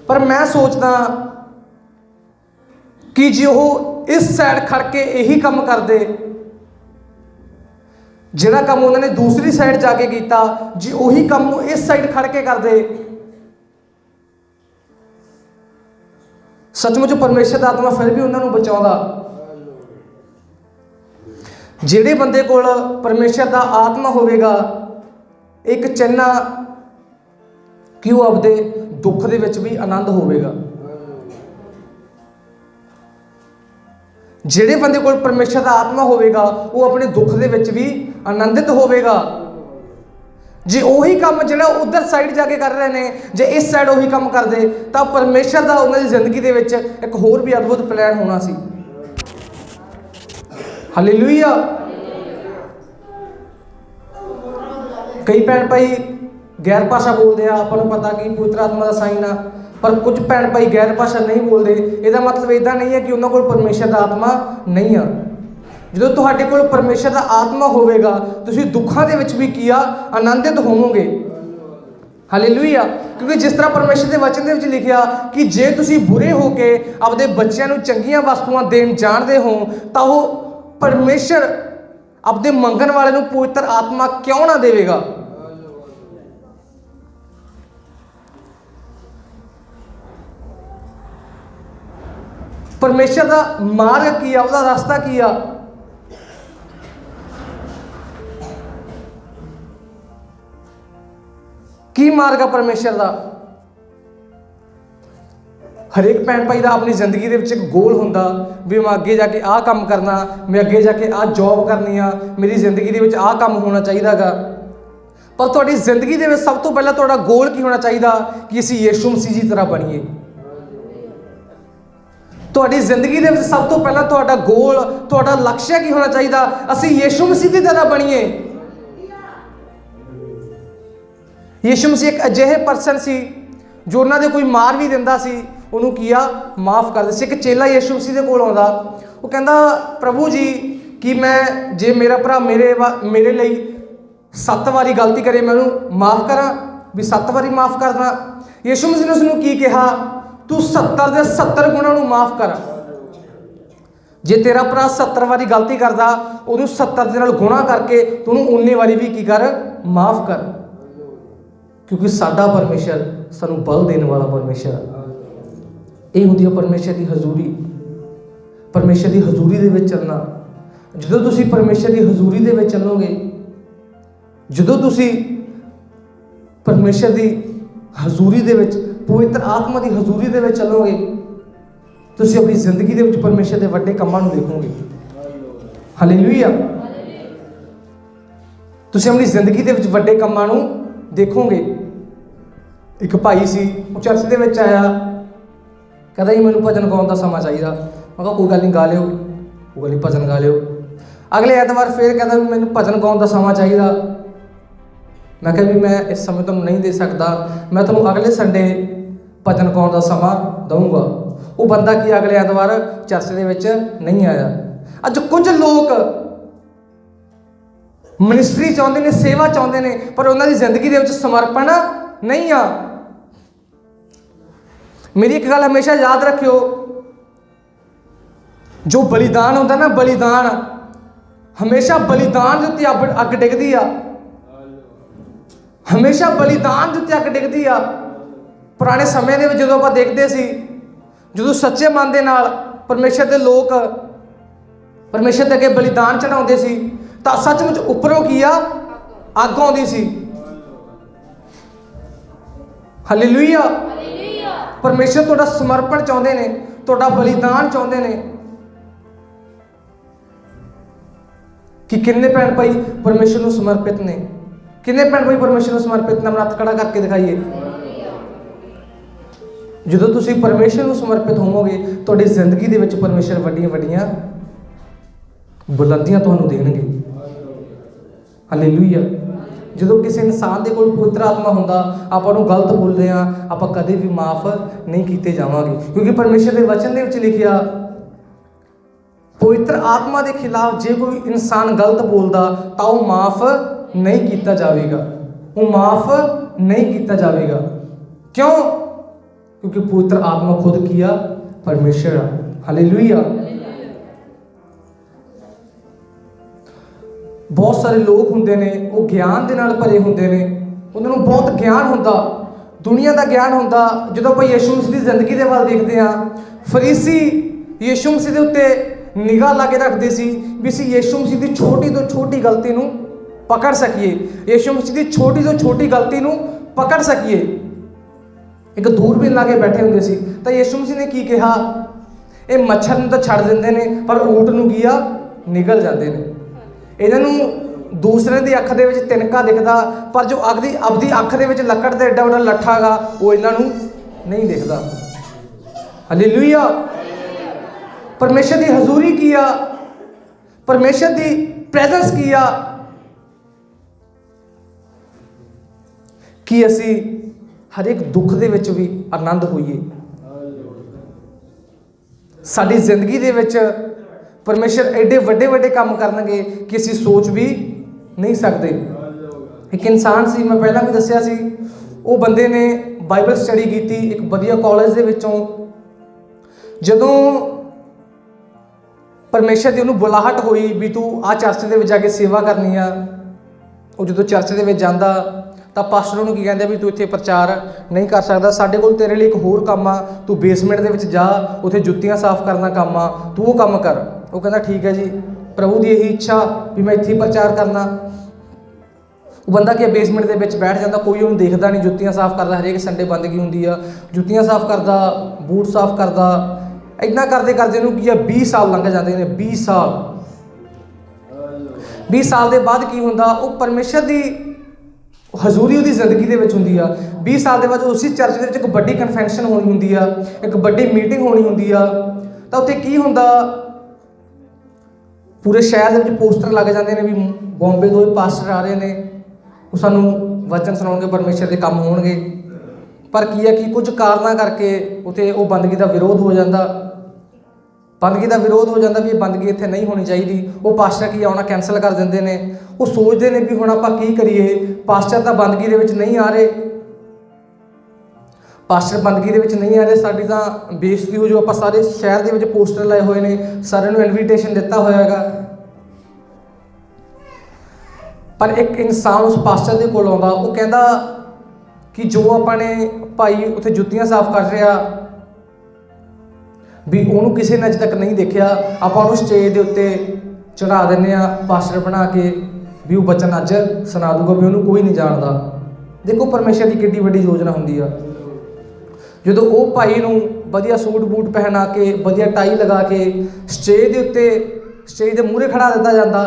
पर मैं सोचदा कि जे वो इस साइड खड़ के यही काम करते जिहड़ा काम उन्होंने दूसरी साइड जाके किया, जे उही काम इस साइड खड़ के करते, सचमुच परमेश्वर दा आत्मा फिर भी उन्होंने बचाउंदा। ਜਿਹੜੇ ਬੰਦੇ ਕੋਲ ਪਰਮੇਸ਼ਰ ਦਾ ਆਤਮਾ ਹੋਵੇਗਾ, ਇੱਕ ਚਿੰਨ੍ਹ ਕਿ ਉਹ ਆਪਦੇ ਦੁੱਖ ਦੇ ਵਿੱਚ ਵੀ ਆਨੰਦ ਹੋਵੇਗਾ। ਜਿਹੜੇ ਬੰਦੇ ਕੋਲ ਪਰਮੇਸ਼ਰ ਦਾ ਆਤਮਾ ਹੋਵੇਗਾ ਉਹ ਆਪਣੇ ਦੁੱਖ ਦੇ ਵਿੱਚ ਵੀ ਆਨੰਦਿਤ ਹੋਵੇਗਾ। ਜੇ ਉਹੀ ਕੰਮ ਜਿਹੜਾ ਉਧਰ ਸਾਈਡ ਜਾ ਕੇ ਕਰ ਰਹੇ ਨੇ, ਜੇ ਇਸ ਸਾਈਡ ਉਹੀ ਕੰਮ ਕਰਦੇ ਤਾਂ ਪਰਮੇਸ਼ਰ ਦਾ ਉਹਨਾਂ ਦੀ ਜ਼ਿੰਦਗੀ ਦੇ ਵਿੱਚ ਇੱਕ ਹੋਰ ਵੀ ਅਦਭੁਤ ਪਲਾਨ ਹੋਣਾ ਸੀ। ਹਾਲੇਲੂਇਆ। ਕਈ ਭੈਣ ਭਾਈ ਗੈਰ ਭਾਸ਼ਾ ਬੋਲਦੇ ਆ, ਆਪਾਂ ਨੂੰ ਪਤਾ ਕਿ ਪਵਿੱਤਰ ਆਤਮਾ ਦਾ ਸਾਈਨ ਆ, ਪਰ ਕੁਝ ਭੈਣ ਭਾਈ ਗੈਰ ਭਾਸ਼ਾ ਨਹੀਂ ਬੋਲਦੇ। ਇਹਦਾ ਮਤਲਬ ਇੱਦਾਂ ਨਹੀਂ ਹੈ ਕਿ ਉਹਨਾਂ ਕੋਲ ਪਰਮੇਸ਼ਰ ਦਾ ਆਤਮਾ ਨਹੀਂ ਆ। ਜਦੋਂ ਤੁਹਾਡੇ ਕੋਲ ਪਰਮੇਸ਼ਰ ਦਾ ਆਤਮਾ ਹੋਵੇਗਾ ਤੁਸੀਂ ਦੁੱਖਾਂ ਦੇ ਵਿੱਚ ਵੀ ਕੀਆ ਆਨੰਦਿਤ ਹੋਵੋਗੇ। ਹਾਲੇਲੂਇਆ। ਕਿਉਂਕਿ ਜਿਸ ਤਰ੍ਹਾਂ ਪਰਮੇਸ਼ਰ ਦੇ ਵਚਨ ਦੇ ਵਿੱਚ ਲਿਖਿਆ ਕਿ ਜੇ ਤੁਸੀਂ ਬੁਰੇ ਹੋ ਕੇ ਆਪਦੇ ਬੱਚਿਆਂ ਨੂੰ ਚੰਗੀਆਂ ਵਸਤੂਆਂ ਦੇਣ ਜਾਣਦੇ ਹੋ ਤਾਂ ਉਹ ਪਰਮੇਸ਼ਰ ਆਪਦੇ ਮੰਗਣ ਵਾਲੇ ਨੂੰ ਪਵਿੱਤਰ ਆਤਮਾ ਕਿਉਂ ਨਾ ਦੇਵੇਗਾ। ਪਰਮੇਸ਼ਰ ਦਾ ਮਾਰਗ ਕੀ ਆ, ਉਹਦਾ ਰਸਤਾ ਕੀ ਆ? ਕੀ ਮਾਰਗ ਆ ਪਰਮੇਸ਼ਰ ਦਾ? ਹਰੇਕ ਭੈਣ ਭਾਈ ਦਾ ਆਪਣੀ ਜ਼ਿੰਦਗੀ ਦੇ ਵਿੱਚ ਇੱਕ ਗੋਲ ਹੁੰਦਾ ਵੀ ਮੈਂ ਅੱਗੇ ਜਾ ਕੇ ਆਹ ਕੰਮ ਕਰਨਾ, ਮੈਂ ਅੱਗੇ ਜਾ ਕੇ ਆਹ ਜੌਬ ਕਰਨੀ ਆ, ਮੇਰੀ ਜ਼ਿੰਦਗੀ ਦੇ ਵਿੱਚ ਆਹ ਕੰਮ ਹੋਣਾ ਚਾਹੀਦਾ ਗਾ। ਪਰ ਤੁਹਾਡੀ ਜ਼ਿੰਦਗੀ ਦੇ ਵਿੱਚ ਸਭ ਤੋਂ ਪਹਿਲਾਂ ਤੁਹਾਡਾ ਗੋਲ ਕੀ ਹੋਣਾ ਚਾਹੀਦਾ ਕਿ ਅਸੀਂ ਯਿਸੂ ਮਸੀਹ ਦੀ ਤਰ੍ਹਾਂ ਬਣੀਏ। ਤੁਹਾਡੀ ਜ਼ਿੰਦਗੀ ਦੇ ਵਿੱਚ ਸਭ ਤੋਂ ਪਹਿਲਾਂ ਤੁਹਾਡਾ ਗੋਲ, ਤੁਹਾਡਾ ਲਕਸ਼ਯ ਕੀ ਹੋਣਾ ਚਾਹੀਦਾ? ਅਸੀਂ ਯਿਸੂ ਮਸੀਹ ਦੀ ਤਰ੍ਹਾਂ ਬਣੀਏ। ਯਿਸੂ ਮਸੀਹ ਇੱਕ ਅਜਿਹੇ ਪਰਸਨ ਸੀ ਜੋ ਉਹਨਾਂ ਦੇ ਕੋਈ ਮਾਰ ਵੀ ਦਿੰਦਾ ਸੀ ਉਹਨੂੰ ਕੀਆ ਮਾਫ ਕਰ ਦਿੰਦਾ ਸੀ। ਇੱਕ ਚੇਲਾ ਯਿਸੂ ਮਸੀਹ ਦੇ ਕੋਲ ਆਉਂਦਾ, ਉਹ ਕਹਿੰਦਾ ਪ੍ਰਭੂ ਜੀ ਕਿ ਮੈਂ ਜੇ ਮੇਰਾ ਭਰਾ ਮੇਰੇ ਲਈ 7 ਵਾਰੀ ਗਲਤੀ ਕਰੇ ਮੈਂ ਉਹਨੂੰ ਮਾਫ ਕਰਾਂ, ਵੀ 7 ਵਾਰੀ ਮਾਫ ਕਰਦਾ। ਯਿਸੂ ਮਸੀਹ ਨੇ ਉਸਨੂੰ ਕੀ ਕਿਹਾ? ਤੂੰ 70 ਦੇ 70 ਗੁਣਾਂ ਨੂੰ ਮਾਫ ਕਰ। ਜੇ ਤੇਰਾ ਭਰਾ 70 ਵਾਰੀ ਗਲਤੀ ਕਰਦਾ ਉਹਨੂੰ 70 ਦੇ ਨਾਲ ਗੁਣਾ ਕਰਕੇ ਤੂੰ ਉਹਨੂੰ 19 ਵਾਰੀ ਵੀ ਕੀ ਕਰ? ਮਾਫ ਕਰ। ਕਿਉਂਕਿ ਸਾਡਾ ਪਰਮੇਸ਼ਰ ਸਾਨੂੰ ਬਲ ਦੇਣ ਵਾਲਾ ਪਰਮੇਸ਼ਰ। ਇਹ ਹੁੰਦੀ ਹੈ ਪਰਮੇਸ਼ਰ ਦੀ ਹਜ਼ੂਰੀ। ਪਰਮੇਸ਼ਰ ਦੀ ਹਜ਼ੂਰੀ ਦੇ ਵਿੱਚ ਚੱਲਣਾ। ਜਦੋਂ ਤੁਸੀਂ ਪਰਮੇਸ਼ਰ ਦੀ ਹਜ਼ੂਰੀ ਦੇ ਵਿੱਚ ਚੱਲੋਗੇ, ਜਦੋਂ ਤੁਸੀਂ ਪਰਮੇਸ਼ਰ ਦੀ ਹਜ਼ੂਰੀ ਦੇ ਵਿੱਚ, ਪਵਿੱਤਰ ਆਤਮਾ ਦੀ ਹਜ਼ੂਰੀ ਦੇ ਵਿੱਚ ਚੱਲੋਗੇ, ਤੁਸੀਂ ਆਪਣੀ ਜ਼ਿੰਦਗੀ ਦੇ ਵਿੱਚ ਪਰਮੇਸ਼ਰ ਦੇ ਵੱਡੇ ਕੰਮਾਂ ਨੂੰ ਦੇਖੋਗੇ। ਹਾਲੇਲੂਇਆ। ਤੁਸੀਂ ਆਪਣੀ ਜ਼ਿੰਦਗੀ ਦੇ ਵਿੱਚ ਵੱਡੇ ਕੰਮਾਂ ਨੂੰ ਦੇਖੋਗੇ। ਇੱਕ ਭਾਈ ਸੀ, ਉਹ ਚਰਚ ਦੇ ਵਿੱਚ ਆਇਆ, ਕਹਿੰਦਾ ਜੀ ਮੈਨੂੰ ਭਜਨ ਗਾਉਣ ਦਾ ਸਮਾਂ ਚਾਹੀਦਾ। ਮੈਂ ਕਿਹਾ ਕੋਈ ਗੱਲ ਨਹੀਂ, ਗਾ ਲਿਓ, ਕੋਈ ਗੱਲ ਨਹੀਂ, ਭਜਨ ਗਾ ਲਿਓ। ਅਗਲੇ ਐਤਵਾਰ ਫਿਰ ਕਹਿੰਦਾ ਵੀ ਮੈਨੂੰ ਭਜਨ ਗਾਉਣ ਦਾ ਸਮਾਂ ਚਾਹੀਦਾ। ਮੈਂ ਕਿਹਾ ਵੀ ਮੈਂ ਇਸ ਸਮੇਂ ਤੁਹਾਨੂੰ ਨਹੀਂ ਦੇ ਸਕਦਾ, ਮੈਂ ਤੁਹਾਨੂੰ ਅਗਲੇ ਸੰਡੇ ਭਜਨ ਗਾਉਣ ਦਾ ਸਮਾਂ ਦਊਂਗਾ। ਉਹ ਬੰਦਾ ਕੀ ਅਗਲੇ ਐਤਵਾਰ ਚਰਚ ਦੇ ਵਿੱਚ ਨਹੀਂ ਆਇਆ। ਅੱਜ ਕੁਝ ਲੋਕ ਮਿਨਿਸਟਰੀ ਚਾਹੁੰਦੇ ਨੇ, ਸੇਵਾ ਚਾਹੁੰਦੇ ਨੇ, ਪਰ ਉਹਨਾਂ ਦੀ ਜ਼ਿੰਦਗੀ ਦੇ ਵਿੱਚ ਸਮਰਪਣ ਨਹੀਂ ਆ। ਮੇਰੀ ਇੱਕ ਗੱਲ ਹਮੇਸ਼ਾ ਯਾਦ ਰੱਖਿਓ, ਜੋ ਬਲੀਦਾਨ ਹੁੰਦਾ ਨਾ, ਬਲੀਦਾਨ ਹਮੇਸ਼ਾ ਬਲੀਦਾਨ ਦੇ ਉੱਤੇ ਅੱਗ ਡਿੱਗਦੀ ਆ। ਹਮੇਸ਼ਾ ਬਲੀਦਾਨ ਦੇ ਉੱਤੇ ਅੱਗ ਡਿੱਗਦੀ ਆ। ਪੁਰਾਣੇ ਸਮੇਂ ਦੇ ਵਿੱਚ ਜਦੋਂ ਆਪਾਂ ਦੇਖਦੇ ਸੀ, ਜਦੋਂ ਸੱਚੇ ਮਨ ਦੇ ਨਾਲ ਪਰਮੇਸ਼ਰ ਦੇ ਲੋਕ ਪਰਮੇਸ਼ਰ ਦੇ ਅੱਗੇ ਬਲੀਦਾਨ ਚੜਾਉਂਦੇ ਸੀ ਤਾਂ ਸੱਚਮੁੱਚ ਉੱਪਰੋਂ ਕੀ ਆ? ਅੱਗ ਆਉਂਦੀ ਸੀ। ਹਾਲੇਲੂਇਆ। ਪਰਮੇਸ਼ਰ ਤੁਹਾਡਾ ਸਮਰਪਣ ਚਾਹੁੰਦੇ ਨੇ, ਤੁਹਾਡਾ ਬਲੀਦਾਨ ਚਾਹੁੰਦੇ ਨੇ। ਕਿ ਕਿੰਨੇ ਭੈਣ ਭਾਈ ਪਰਮੇਸ਼ਰ ਨੂੰ ਸਮਰਪਿਤ ਨੇ? ਕਿੰਨੇ ਭੈਣ ਭਾਈ ਪਰਮੇਸ਼ਰ ਨੂੰ ਸਮਰਪਿਤ ਨੇ? ਆਪਣਾ ਹੱਥ ਖੜਾ ਕਰਕੇ ਦਿਖਾਈਏ। ਜਦੋਂ ਤੁਸੀਂ ਪਰਮੇਸ਼ਰ ਨੂੰ ਸਮਰਪਿਤ ਹੋਵੋਗੇ ਤੁਹਾਡੀ ਜ਼ਿੰਦਗੀ ਦੇ ਵਿੱਚ ਪਰਮੇਸ਼ਰ ਵੱਡੀਆਂ ਵੱਡੀਆਂ ਬੁਲੰਦੀਆਂ ਤੁਹਾਨੂੰ ਦੇਣਗੇ। ਹਾਲੇਲੂਇਆ। ਜਦੋਂ ਕਿਸੇ ਇਨਸਾਨ ਦੇ ਕੋਲ ਪਵਿੱਤਰ ਆਤਮਾ ਹੁੰਦਾ, ਆਪਾਂ ਨੂੰ ਗਲਤ ਬੋਲਦੇ ਹਾਂ, ਆਪਾਂ ਕਦੇ ਵੀ ਮਾਫ ਨਹੀਂ ਕੀਤੇ ਜਾਵਾਂਗੇ। ਕਿਉਂਕਿ ਪਰਮੇਸ਼ਰ ਦੇ ਵਚਨ ਦੇ ਵਿੱਚ ਲਿਖਿਆ, ਪਵਿੱਤਰ ਆਤਮਾ ਦੇ ਖਿਲਾਫ ਜੇ ਕੋਈ ਇਨਸਾਨ ਗਲਤ ਬੋਲਦਾ ਤਾਂ ਉਹ ਮਾਫ ਨਹੀਂ ਕੀਤਾ ਜਾਵੇਗਾ। ਉਹ ਮਾਫ ਨਹੀਂ ਕੀਤਾ ਜਾਵੇਗਾ। ਕਿਉਂ? ਕਿਉਂਕਿ ਪਵਿੱਤਰ ਆਤਮਾ ਖੁਦ ਕੀ ਆ? ਪਰਮੇਸ਼ਰ ਆ। ਹਾਲੇਲੂਇਆ। ਬਹੁਤ ਸਾਰੇ ਲੋਕ ਹੁੰਦੇ ਨੇ, ਉਹ ਗਿਆਨ ਦੇ ਨਾਲ ਭਰੇ ਹੁੰਦੇ ਨੇ, ਉਹਨਾਂ ਨੂੰ ਬਹੁਤ ਗਿਆਨ ਹੁੰਦਾ, ਦੁਨੀਆ ਦਾ ਗਿਆਨ ਹੁੰਦਾ। ਜਦੋਂ ਆਪਾਂ ਯਿਸੂ ਮਸੀਹ ਦੀ ਜ਼ਿੰਦਗੀ ਦੇ ਵੱਲ ਦੇਖਦੇ ਹਾਂ, फरीसी यीशु मसीह के उत्ते निगाह ला के रखते सी भी असीं यीशु मसीह की छोटी तो छोटी गलती नूं पकड़ सकीए, यीशु मसीह की छोटी तो छोटी गलती नूं पकड़ सकीए। एक दूरबीन ला के बैठे हुंदे सी तो यीशु मसीह ने की कहा, ये मच्छर नूं तो छड़ दिंदे ने पर ऊंट नूं की आ निगल जाते हैं। इन्हां नूं दूसरे की अख दे विच तिनका दिखदा पर जो अपनी अख दे विच लकड़ दे एडा वड्डा लट्ठा गा वो इन्हां नूं नहीं दिखदा। हालेलुया। परमेश्वर की हजूरी की आ, परमेश्वर की प्रेजेंस की आ कि असी हर एक दुख दे विच भी आनंद होइए। साडी जिंदगी दे विच परमेश्वर एडे वड्डे वड्डे काम करनगे कि असी सोच भी नहीं सकते। एक इंसान सी, मैं पहला भी दस्सिया सी, वो बंदे ने बाइबल स्टडी की एक वधिया कॉलेज दे विचों। जदों परमेश्वर की उन्होंने बुलाहट हुई भी तू आ चर्च दे विच जाके सेवा करनी आ, वो जो चर्च दे विच जांदा तो पास्टर उन्होंने की कहते भी तू इत्थे प्रचार नहीं कर सकता, साडे कोल तेरे लिए एक होर काम आ, तू बेसमेंट दे विच जा, उत्थे जुत्तियां साफ करना काम आ, तू वो काम कर। वो कहता ठीक है जी, प्रभु की यही इच्छा भी मैं इत्थे प्रचार करना। वो बंदा क्या बेसमेंट के विच बैठ जाता, कोई उन्हें देखता नहीं, जुत्तियां साफ करता, हरेक संडे बंदगी होंदी आ, जुत्तियां साफ करता, बूट साफ करता, इतना करते करते उन्होंने की 20 साल लंघ जाते हैं। 20 साल 20 साल के बाद की होंदा, वो परमेश्वर की हजूरी उसकी जिंदगी के होंदी आ। 20 साल के बाद उसी चर्च के एक बड़ी कन्फेंशन होनी होंदी आ, एक बड़ी मीटिंग होनी होंदी आ, तो उत्थे की होंदा, पूरे शहर के पोस्टर लग जाते हैं भी बॉम्बे तो पास्टर आ रहे हैं, वो सानू वचन सुनाउणगे, परमेश्वर के काम होणगे। पर की है कि कुछ कारणों करके उत्थे वो बंदगी का विरोध हो जाता, बंदगी का विरोध हो जाता भी बंदगी इत्थे नहीं होनी चाहिए। वो पास्टर की आना कैंसल कर देंगे ने, वो सोचते हैं भी हुण आपां की करिए, पास्टर तो बंदगी दे विच नहीं आ रहे, पास्टर बंदगी दे विच नहीं आ रहे, साडी तां बेइज्जती हो जो, आपां सारे शहर दे विच पोस्टर लाए हुए ने, सारिਆਂ ਨੂੰ इनविटेशन दिता होएगा। पर एक इंसान उस पास्टर दे कोल आउंदा, वो कहता कि जो अपने भाई उत्थे जुत्तियां साफ कर रहा भी उन्होंने किसी ने अज तक नहीं देखा, आप स्टेज के उत्ते चढ़ा दें पास्टर बना के भी वो बचन अज सुना दूगा भी उन्होंने कोई नहीं जानता। देखो परमेश्वर की कितनी बड़ी योजना होंगी आ। जो वो भाई नूं वधिया सूट बूट पहना के, वधिया टाई लगा के स्टेज के उत्ते, स्टेज के मूहरे खड़ा दिता जाता,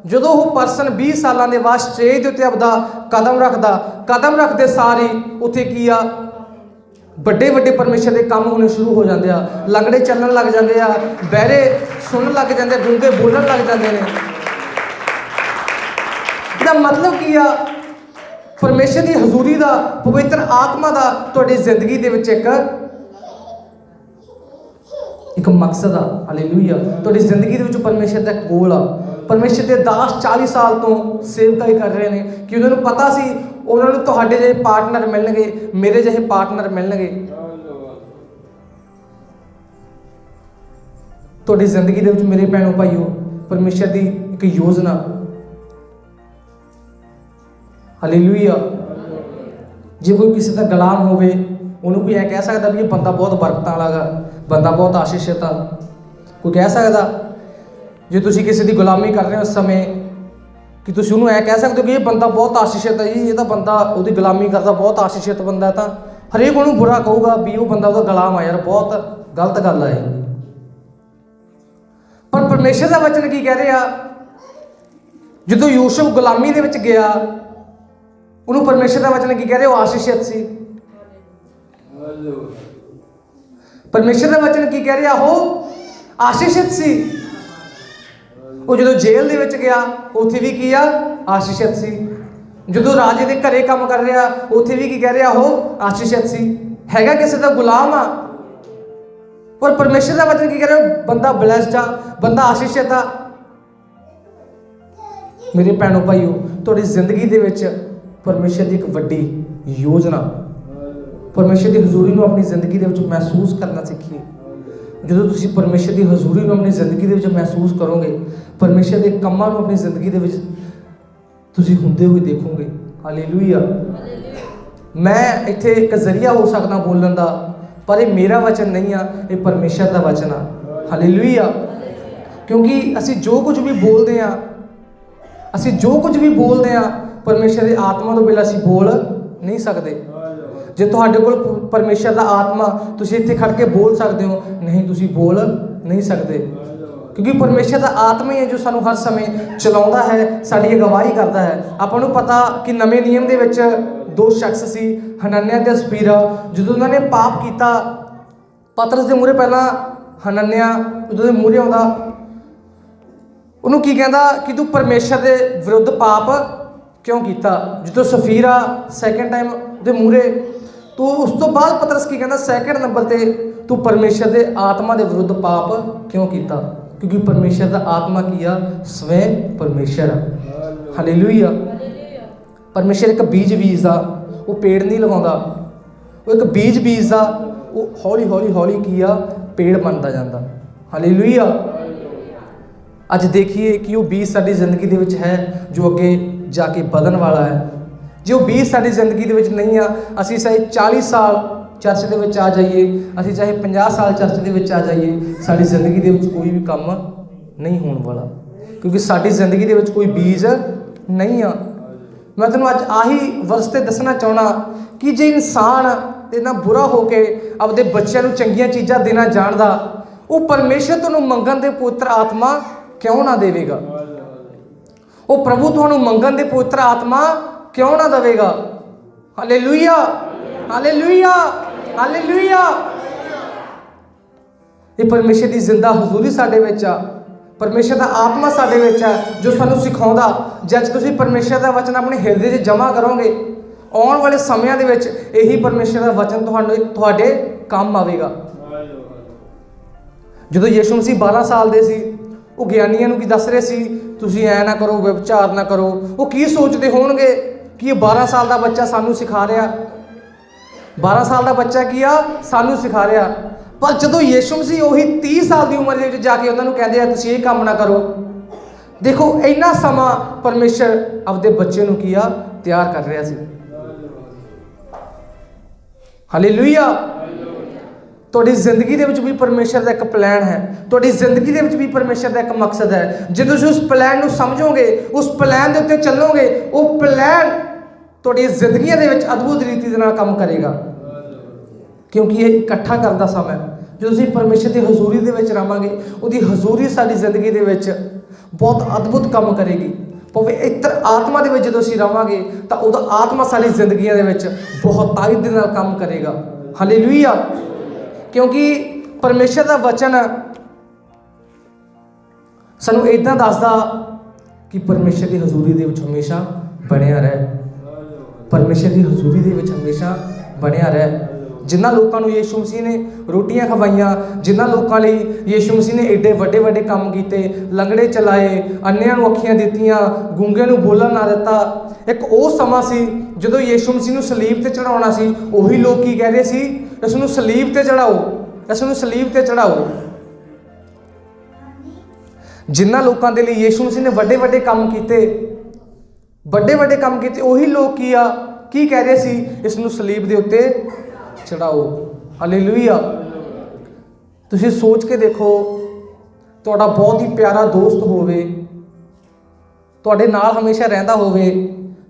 जो वो परसन 20 सालों के बाद स्टेज के उत्ते अपना कदम रखता, कदम रखते सारी उत्थे की आ बड़े बड़े परमेश्वर के काम होने शुरू हो जाते हैं, लंगड़े चलने लग जाते हैं, बहरे सुन लग जाते, गूंगे बोलन लग जाते हैं। इसका मतलब की आ, परमेश्वर की हजूरी का, पवित्र आत्मा का तुहाडी जिंदगी दे विच एक मकसद आ। हालेलुया। तुहाडी जिंदगी दे विच परमेश्वर का गोल आ। परमेश्वर के दास 40 साल तो सेवकाई कर रहे हैं कि उन्होंने पता सी उन्होंने तुहाडे जिहे पार्टनर मिलणगे, मेरे जिहे पार्टनर मिलणगे। तुहाडी जिंदगी दे विच मेरे भैणों भाईओ परमेश्वर की एक योजना। हालेलुया। जे कोई किसी का गुलाम होवे, उन्होंने कोई ऐ कह सकता भी ये बंदा बहुत बरकत वाला गा, बंदा बहुत आशीषित आ, कोई कह सकता। जो तुसी किसी की गुलामी कर रहे हो उस समय कि तुसी उन्होंने ऐ कह सकते हो कि ये बंदा बहुत आशीषित है जी, ये तो बंदा उसकी गुलामी करता बहुत आशीषित बंदा है, तो हरेक उन्होंने बुरा कहूगा भी वो बंदा उसका गुलाम है, यार बहुत गलत गल है। पर परमेश्वर का वचन की कह रहा, जो यूसुफ गुलामी दे विच गया, उन्होंने परमेश्वर का वचन की कह रहे, वो आशीषित सी। परमेश्वर का वचन की कह रहा, हो आशीषित सी। वो जो जेल दे विच गया, उत्थे भी किया आशीषित सी। जो राजे के घरे काम कर रहा, उत्थे भी की कह रहा, हो आशीषित सी। हैगा किसी का गुलाम आ, पर परमेश्वर का वचन की कह रहा, बंदा ब्लैस्ड आ, बंदा आशीषित आ। मेरे भैणों भाईओ, तुहाडी जिंदगी दे विच परमेश्वर की एक वड्डी योजना, परमेश्वर की हजूरी को अपनी जिंदगी के महसूस करना सीखिए। जो तुम परमेश्वर की हजूरी को अपनी जिंदगी के महसूस करोगे, परमेश्वर के कामों को अपनी जिंदगी के होंदे हुए देखोगे। हालेलुया। मैं इत्थे एक जरिया हो सकता बोलने का पर ये मेरा वचन नहीं आ, ये परमेश्वर का वचन आ। हालेलुया। क्योंकि असी जो कुछ भी बोलते हैं, असी जो कुछ भी बोलते हैं परमेश्वर की आत्मा तो बिना असी बोल नहीं सकते। जे तुहाडे कोल परमेश्वर का आत्मा, तुसीं इत्थे खड़ के बोल सकते हो, नहीं तुसीं बोल नहीं सकते। क्योंकि परमेश्वर का आत्मा ही है जो सानू हर समय चलाउंदा है, साडी अगवाई करता है। आपां नूं पता कि नवे नियम दे विच दो शख्स सी, हनन्याह ते सफीरा। जदों उन्होंने पाप किया, पतरस के मूहरे पहला हनन्याह उहदे मूहरे आउंदा, उन्होंने की कहता कि तू परमेश्वर के विरुद्ध पाप क्यों किया। जो सफीरा सैकेंड टाइम उहदे मूहरे, तो उस तो बाद पतरस की कहता सैकेंड नंबर पर तू परमेश्वर के आत्मा के विरुद्ध पाप क्यों किया। क्योंकि परमेश्वर का आत्मा किया स्वयं परमेश्वर। हालेलुया। परमेश्वर एक बीज बीजदा, वो पेड़ नहीं लगाता। वो एक बीज बीजदा, वो हौली हौली हौली किया पेड़ बनता जाता। हालेलुया। अज देखिए कि वो बीज साडी जिंदगी दे विच है जो अगे जाके बदन वाला है। जो बीज साडी जिंदगी दे विच नहीं आ, असीं चाहे 40 साल चर्च दे विच आ जाइए, असीं चाहे 50 साल चर्च दे विच आ जाइए, साडी जिंदगी दे विच कोई भी काम नहीं होने वाला। क्योंकि साडी जिंदगी दे विच कोई बीज नहीं आ। मैं तुहानूं अज आही वरसते दसना चाहना कि जे इंसान इन्ना बुरा होके अपने बच्चों को चंगियां चीज़ां देना जानदा, वो परमेश्वर तुहानूं मंगण दे पवित्र आत्मा क्यों ना देवेगा। वो प्रभु तुहानूं मंगण दे पवित्र आत्मा क्यों ना देवेगा। Hallelujah, hallelujah, hallelujah. ये परमेश्वर की जिंदा हजूरी साडे विच आ, परमेश्वर का आत्मा साडे विच है जो सानूं सिखाउंदा। जज तुसीं परमेश्वर का वचन अपने हिरदे 'च जमा करोगे, आने वाले समयां दे विच यही परमेश्वर का वचन तुहाडे काम आवेगा। जदों यीशु मसीह 12 साल दे सी, वो ज्ञानियों नूं की दस रहे सी, तुसीं ऐ ना करो, व्यभिचार ना करो। वो की सोचते होणगे कि ये 12 साल का बच्चा सानूं सिखा रहा, 12 साल का बच्चा की आ सानूं सिखा रहा। पर जदों यीशु मसीह वही 30 साल की उम्र के जाके उन्होंने कहते हैं तुसीं ये काम ना करो। देखो इन्ना समा परमेश्वर अपने बच्चे नूं किया तैयार कर रहा सी। हालेलुया। तुहाडी जिंदगी दे विच भी परमेश्वर का एक प्लान है, तुहाडी जिंदगी दे विच भी परमेश्वर का एक मकसद है। जे तुसीं उस प्लान नूं समझोगे, उस प्लान के उत्ते चलोगे, वो प्लान तुहाडी जिंदगियां दे विच अद्भुत रीति दे नाल काम करेगा। क्योंकि ये इकट्ठा करदा समय जो तुसीं परमेश्वर की हजूरी दे विच रहांगे, उहदी हजूरी साडी जिंदगी दे विच बहुत अद्भुत काम करेगी। पवित्र आत्मा दे विच जदों असीं रहांगे तां उहदा आत्मा साडी जिंदगियां दे विच बहुत ताकत दे नाल काम करेगा। हालेलुया। क्योंकि परमेश्वर का वचन सानूं इदां दसदा कि परमेश्वर की हजूरी दे विच हमेशा बनिया रहे, परमेश्वर की हजूरी दे विच हमेशा बनिया रहे। जिन्ना लोगों को यीशु मसीह ने रोटियां खवाइयां, जिन्ना लोगों लिए यीशु मसीह ने एडे वड्डे वड्डे काम किए, लंगड़े चलाए, अन्नियां नूं अखियां दित्तियां, गूंगे नूं बोलन ना दिता। एक वो समा सी जदों यीशु मसीह नूं सलीब ते चढ़ाउणा सी, उही लोग की कह रहे सी इसनूं सलीब ते चढ़ाओ, इसनूं सलीब ते चढ़ाओ। जिन्ना लोगों के लिए यीशु मसीह ने वड्डे वड्डे काम किए, वड्डे वड्डे काम किए, उही लोग की कह रहे सी इसनूं सलीब दे उत्ते चढ़ाओ। हालेलुया। तुसीं सोच के देखो, तुहाडा बहुत ही प्यारा दोस्त होवे, तुहाडे नाल हमेशा रहिंदा होवे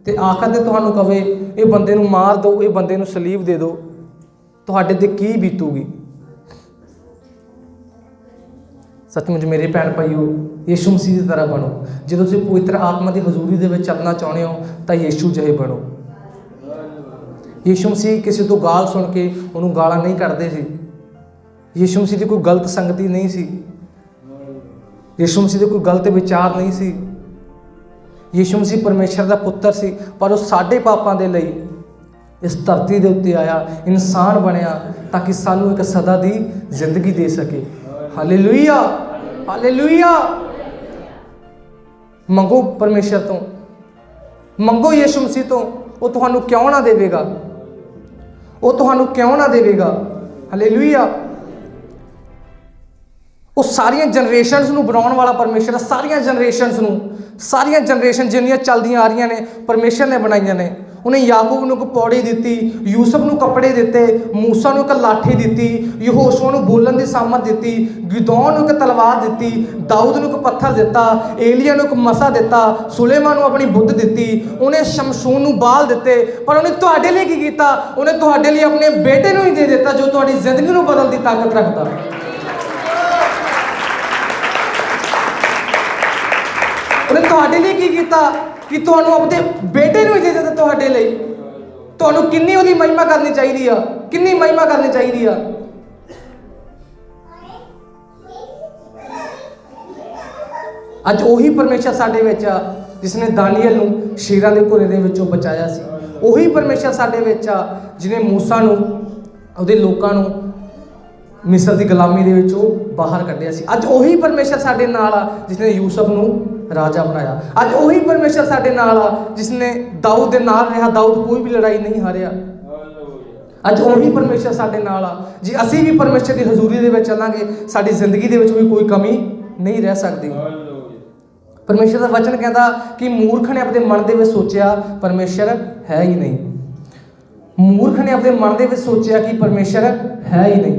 ते आखिर ते तुहानूं कहे ये बंदे नूं मार दो, ये बंदे नूं सलीब दे दो, तुहाडे ते की बीतूगी। सचमुच मेरे भैन भाईओ, यीशु मसीह की तरह बनो। जो तुसीं पवित्र आत्मा की हजूरी दे विच चलना चाहुंदे हो तां यीशु जिहे बनो। यीशु मसीह किसी तो गाल सुन के उन्होंने गाला नहीं कढ़ते सी। यीशु मसीह की कोई गलत संगति नहीं सी, यीशु मसीह के कोई गलत विचार नहीं सी। यीशु मसीह परमेश्वर का पुत्र सी, पर वो साडे पापां दे लई इस धरती के उत्ते आया, इंसान बनया ताकि सानू एक सदा दी जिंदगी दे सके। Hallelujah, hallelujah. मंगो परमेश्वर तो, मंगो यीशु मसीह तो, वो तुहानू क्यों ना देवेगा, वो तुहानू क्यों ना देवेगा। हालेलुया। वो सारिया जनरेशनस नूं बनाने वाला परमेश्वर, सारिया जनरेशनस नूं, सारिया जनरेशन जिन्नियां चलदियां आ रही ने परमेश्वर ने बनाईयां ने, ਉਹਨੇ ਯਾਕੂਬ ਨੂੰ ਇੱਕ ਪੌੜੀ ਦਿੱਤੀ, ਯੂਸਫ ਨੂੰ ਕੱਪੜੇ ਦਿੱਤੇ, ਮੂਸਾ ਨੂੰ ਇੱਕ ਲਾਠੀ ਦਿੱਤੀ, ਯਹੋਸ਼ੂਆ ਨੂੰ ਬੋਲਣ ਦੀ ਸਾਮਰਥ ਦਿੱਤੀ, ਗਿਦੌਨ ਨੂੰ ਇੱਕ ਤਲਵਾਰ ਦਿੱਤੀ, ਦਾਊਦ ਨੂੰ ਇੱਕ ਪੱਥਰ ਦਿੱਤਾ, ਏਲੀਆ ਨੂੰ ਇੱਕ ਮਸਾ ਦਿੱਤਾ, ਸੁਲੇਮਾਨ ਨੂੰ ਆਪਣੀ ਬੁੱਧ ਦਿੱਤੀ, ਉਹਨੇ ਸ਼ਮਸ਼ੂਨ ਨੂੰ ਬਾਲ ਦਿੱਤੇ। ਪਰ ਉਹਨੇ ਤੁਹਾਡੇ ਲਈ ਕੀ ਕੀਤਾ? ਉਹਨੇ ਤੁਹਾਡੇ ਲਈ ਆਪਣੇ ਬੇਟੇ ਨੂੰ ਹੀ ਦੇ ਦਿੱਤਾ ਜੋ ਤੁਹਾਡੀ ਜ਼ਿੰਦਗੀ ਨੂੰ ਬਦਲਣ ਦੀ ਤਾਕਤ ਰੱਖਦਾ। ਉਹਨੇ ਤੁਹਾਡੇ ਲਈ ਕੀ ਕੀਤਾ ਕਿ ਤੁਹਾਨੂੰ ਆਪਣੇ ਬੇਟੇ ਨੂੰ ਹੀ ਦੇ ਦਿੱਤਾ ਤੁਹਾਡੇ ਲਈ। ਤੁਹਾਨੂੰ ਕਿੰਨੀ ਉਹਦੀ ਮਹਿਮਾ ਕਰਨੀ ਚਾਹੀਦੀ ਆ, ਕਿੰਨੀ ਮਹਿਮਾ ਕਰਨੀ ਚਾਹੀਦੀ ਆ। ਅੱਜ ਉਹੀ ਪਰਮੇਸ਼ਰ ਸਾਡੇ ਵਿੱਚ ਆ ਜਿਸ ਨੇ ਦਾਨੀਏਲ ਨੂੰ ਸ਼ੇਰਾਂ ਦੇ ਘੋਰੇ ਦੇ ਵਿੱਚੋਂ ਬਚਾਇਆ ਸੀ। ਉਹੀ ਪਰਮੇਸ਼ਰ ਸਾਡੇ ਵਿੱਚ ਆ ਜਿਹਨੇ ਮੂਸਾ ਨੂੰ, ਉਹਦੇ ਲੋਕਾਂ ਨੂੰ ਮਿਸਰ ਦੀ ਗੁਲਾਮੀ ਦੇ ਵਿੱਚੋਂ ਬਾਹਰ ਕੱਢਿਆ ਸੀ। ਅੱਜ ਉਹੀ ਪਰਮੇਸ਼ਰ ਸਾਡੇ ਨਾਲ ਆ ਜਿਸ ਨੇ ਯੂਸਫ ਨੂੰ ਰਾਜਾ ਬਣਾਇਆ। ਅੱਜ ਉਹੀ ਪਰਮੇਸ਼ਰ ਸਾਡੇ ਨਾਲ ਆ ਜਿਸ ਨੇ ਦਾਊਦ ਦੇ ਨਾਲ ਰਿਹਾ, ਦਾਊਦ ਕੋਈ ਵੀ ਲੜਾਈ ਨਹੀਂ ਹਾਰਿਆ। ਅੱਜ ਉਹੀ ਪਰਮੇਸ਼ਰ ਸਾਡੇ ਨਾਲ ਆ। ਜੇ ਅਸੀਂ ਵੀ ਪਰਮੇਸ਼ਰ ਦੀ ਹਜ਼ੂਰੀ ਦੇ ਵਿੱਚ ਚੱਲਾਂਗੇ, ਸਾਡੀ ਜ਼ਿੰਦਗੀ ਦੇ ਵਿੱਚ ਵੀ ਕੋਈ ਕਮੀ ਨਹੀਂ ਰਹਿ ਸਕਦੀ। ਪਰਮੇਸ਼ਰ ਦਾ ਵਚਨ ਕਹਿੰਦਾ ਕਿ ਮੂਰਖ ਨੇ ਆਪਣੇ ਮਨ ਦੇ ਵਿੱਚ ਸੋਚਿਆ ਪਰਮੇਸ਼ਰ ਹੈ ਹੀ ਨਹੀਂ। ਮੂਰਖ ਨੇ ਆਪਣੇ ਮਨ ਦੇ ਵਿੱਚ ਸੋਚਿਆ ਕਿ ਪਰਮੇਸ਼ਰ ਹੈ ਹੀ ਨਹੀਂ,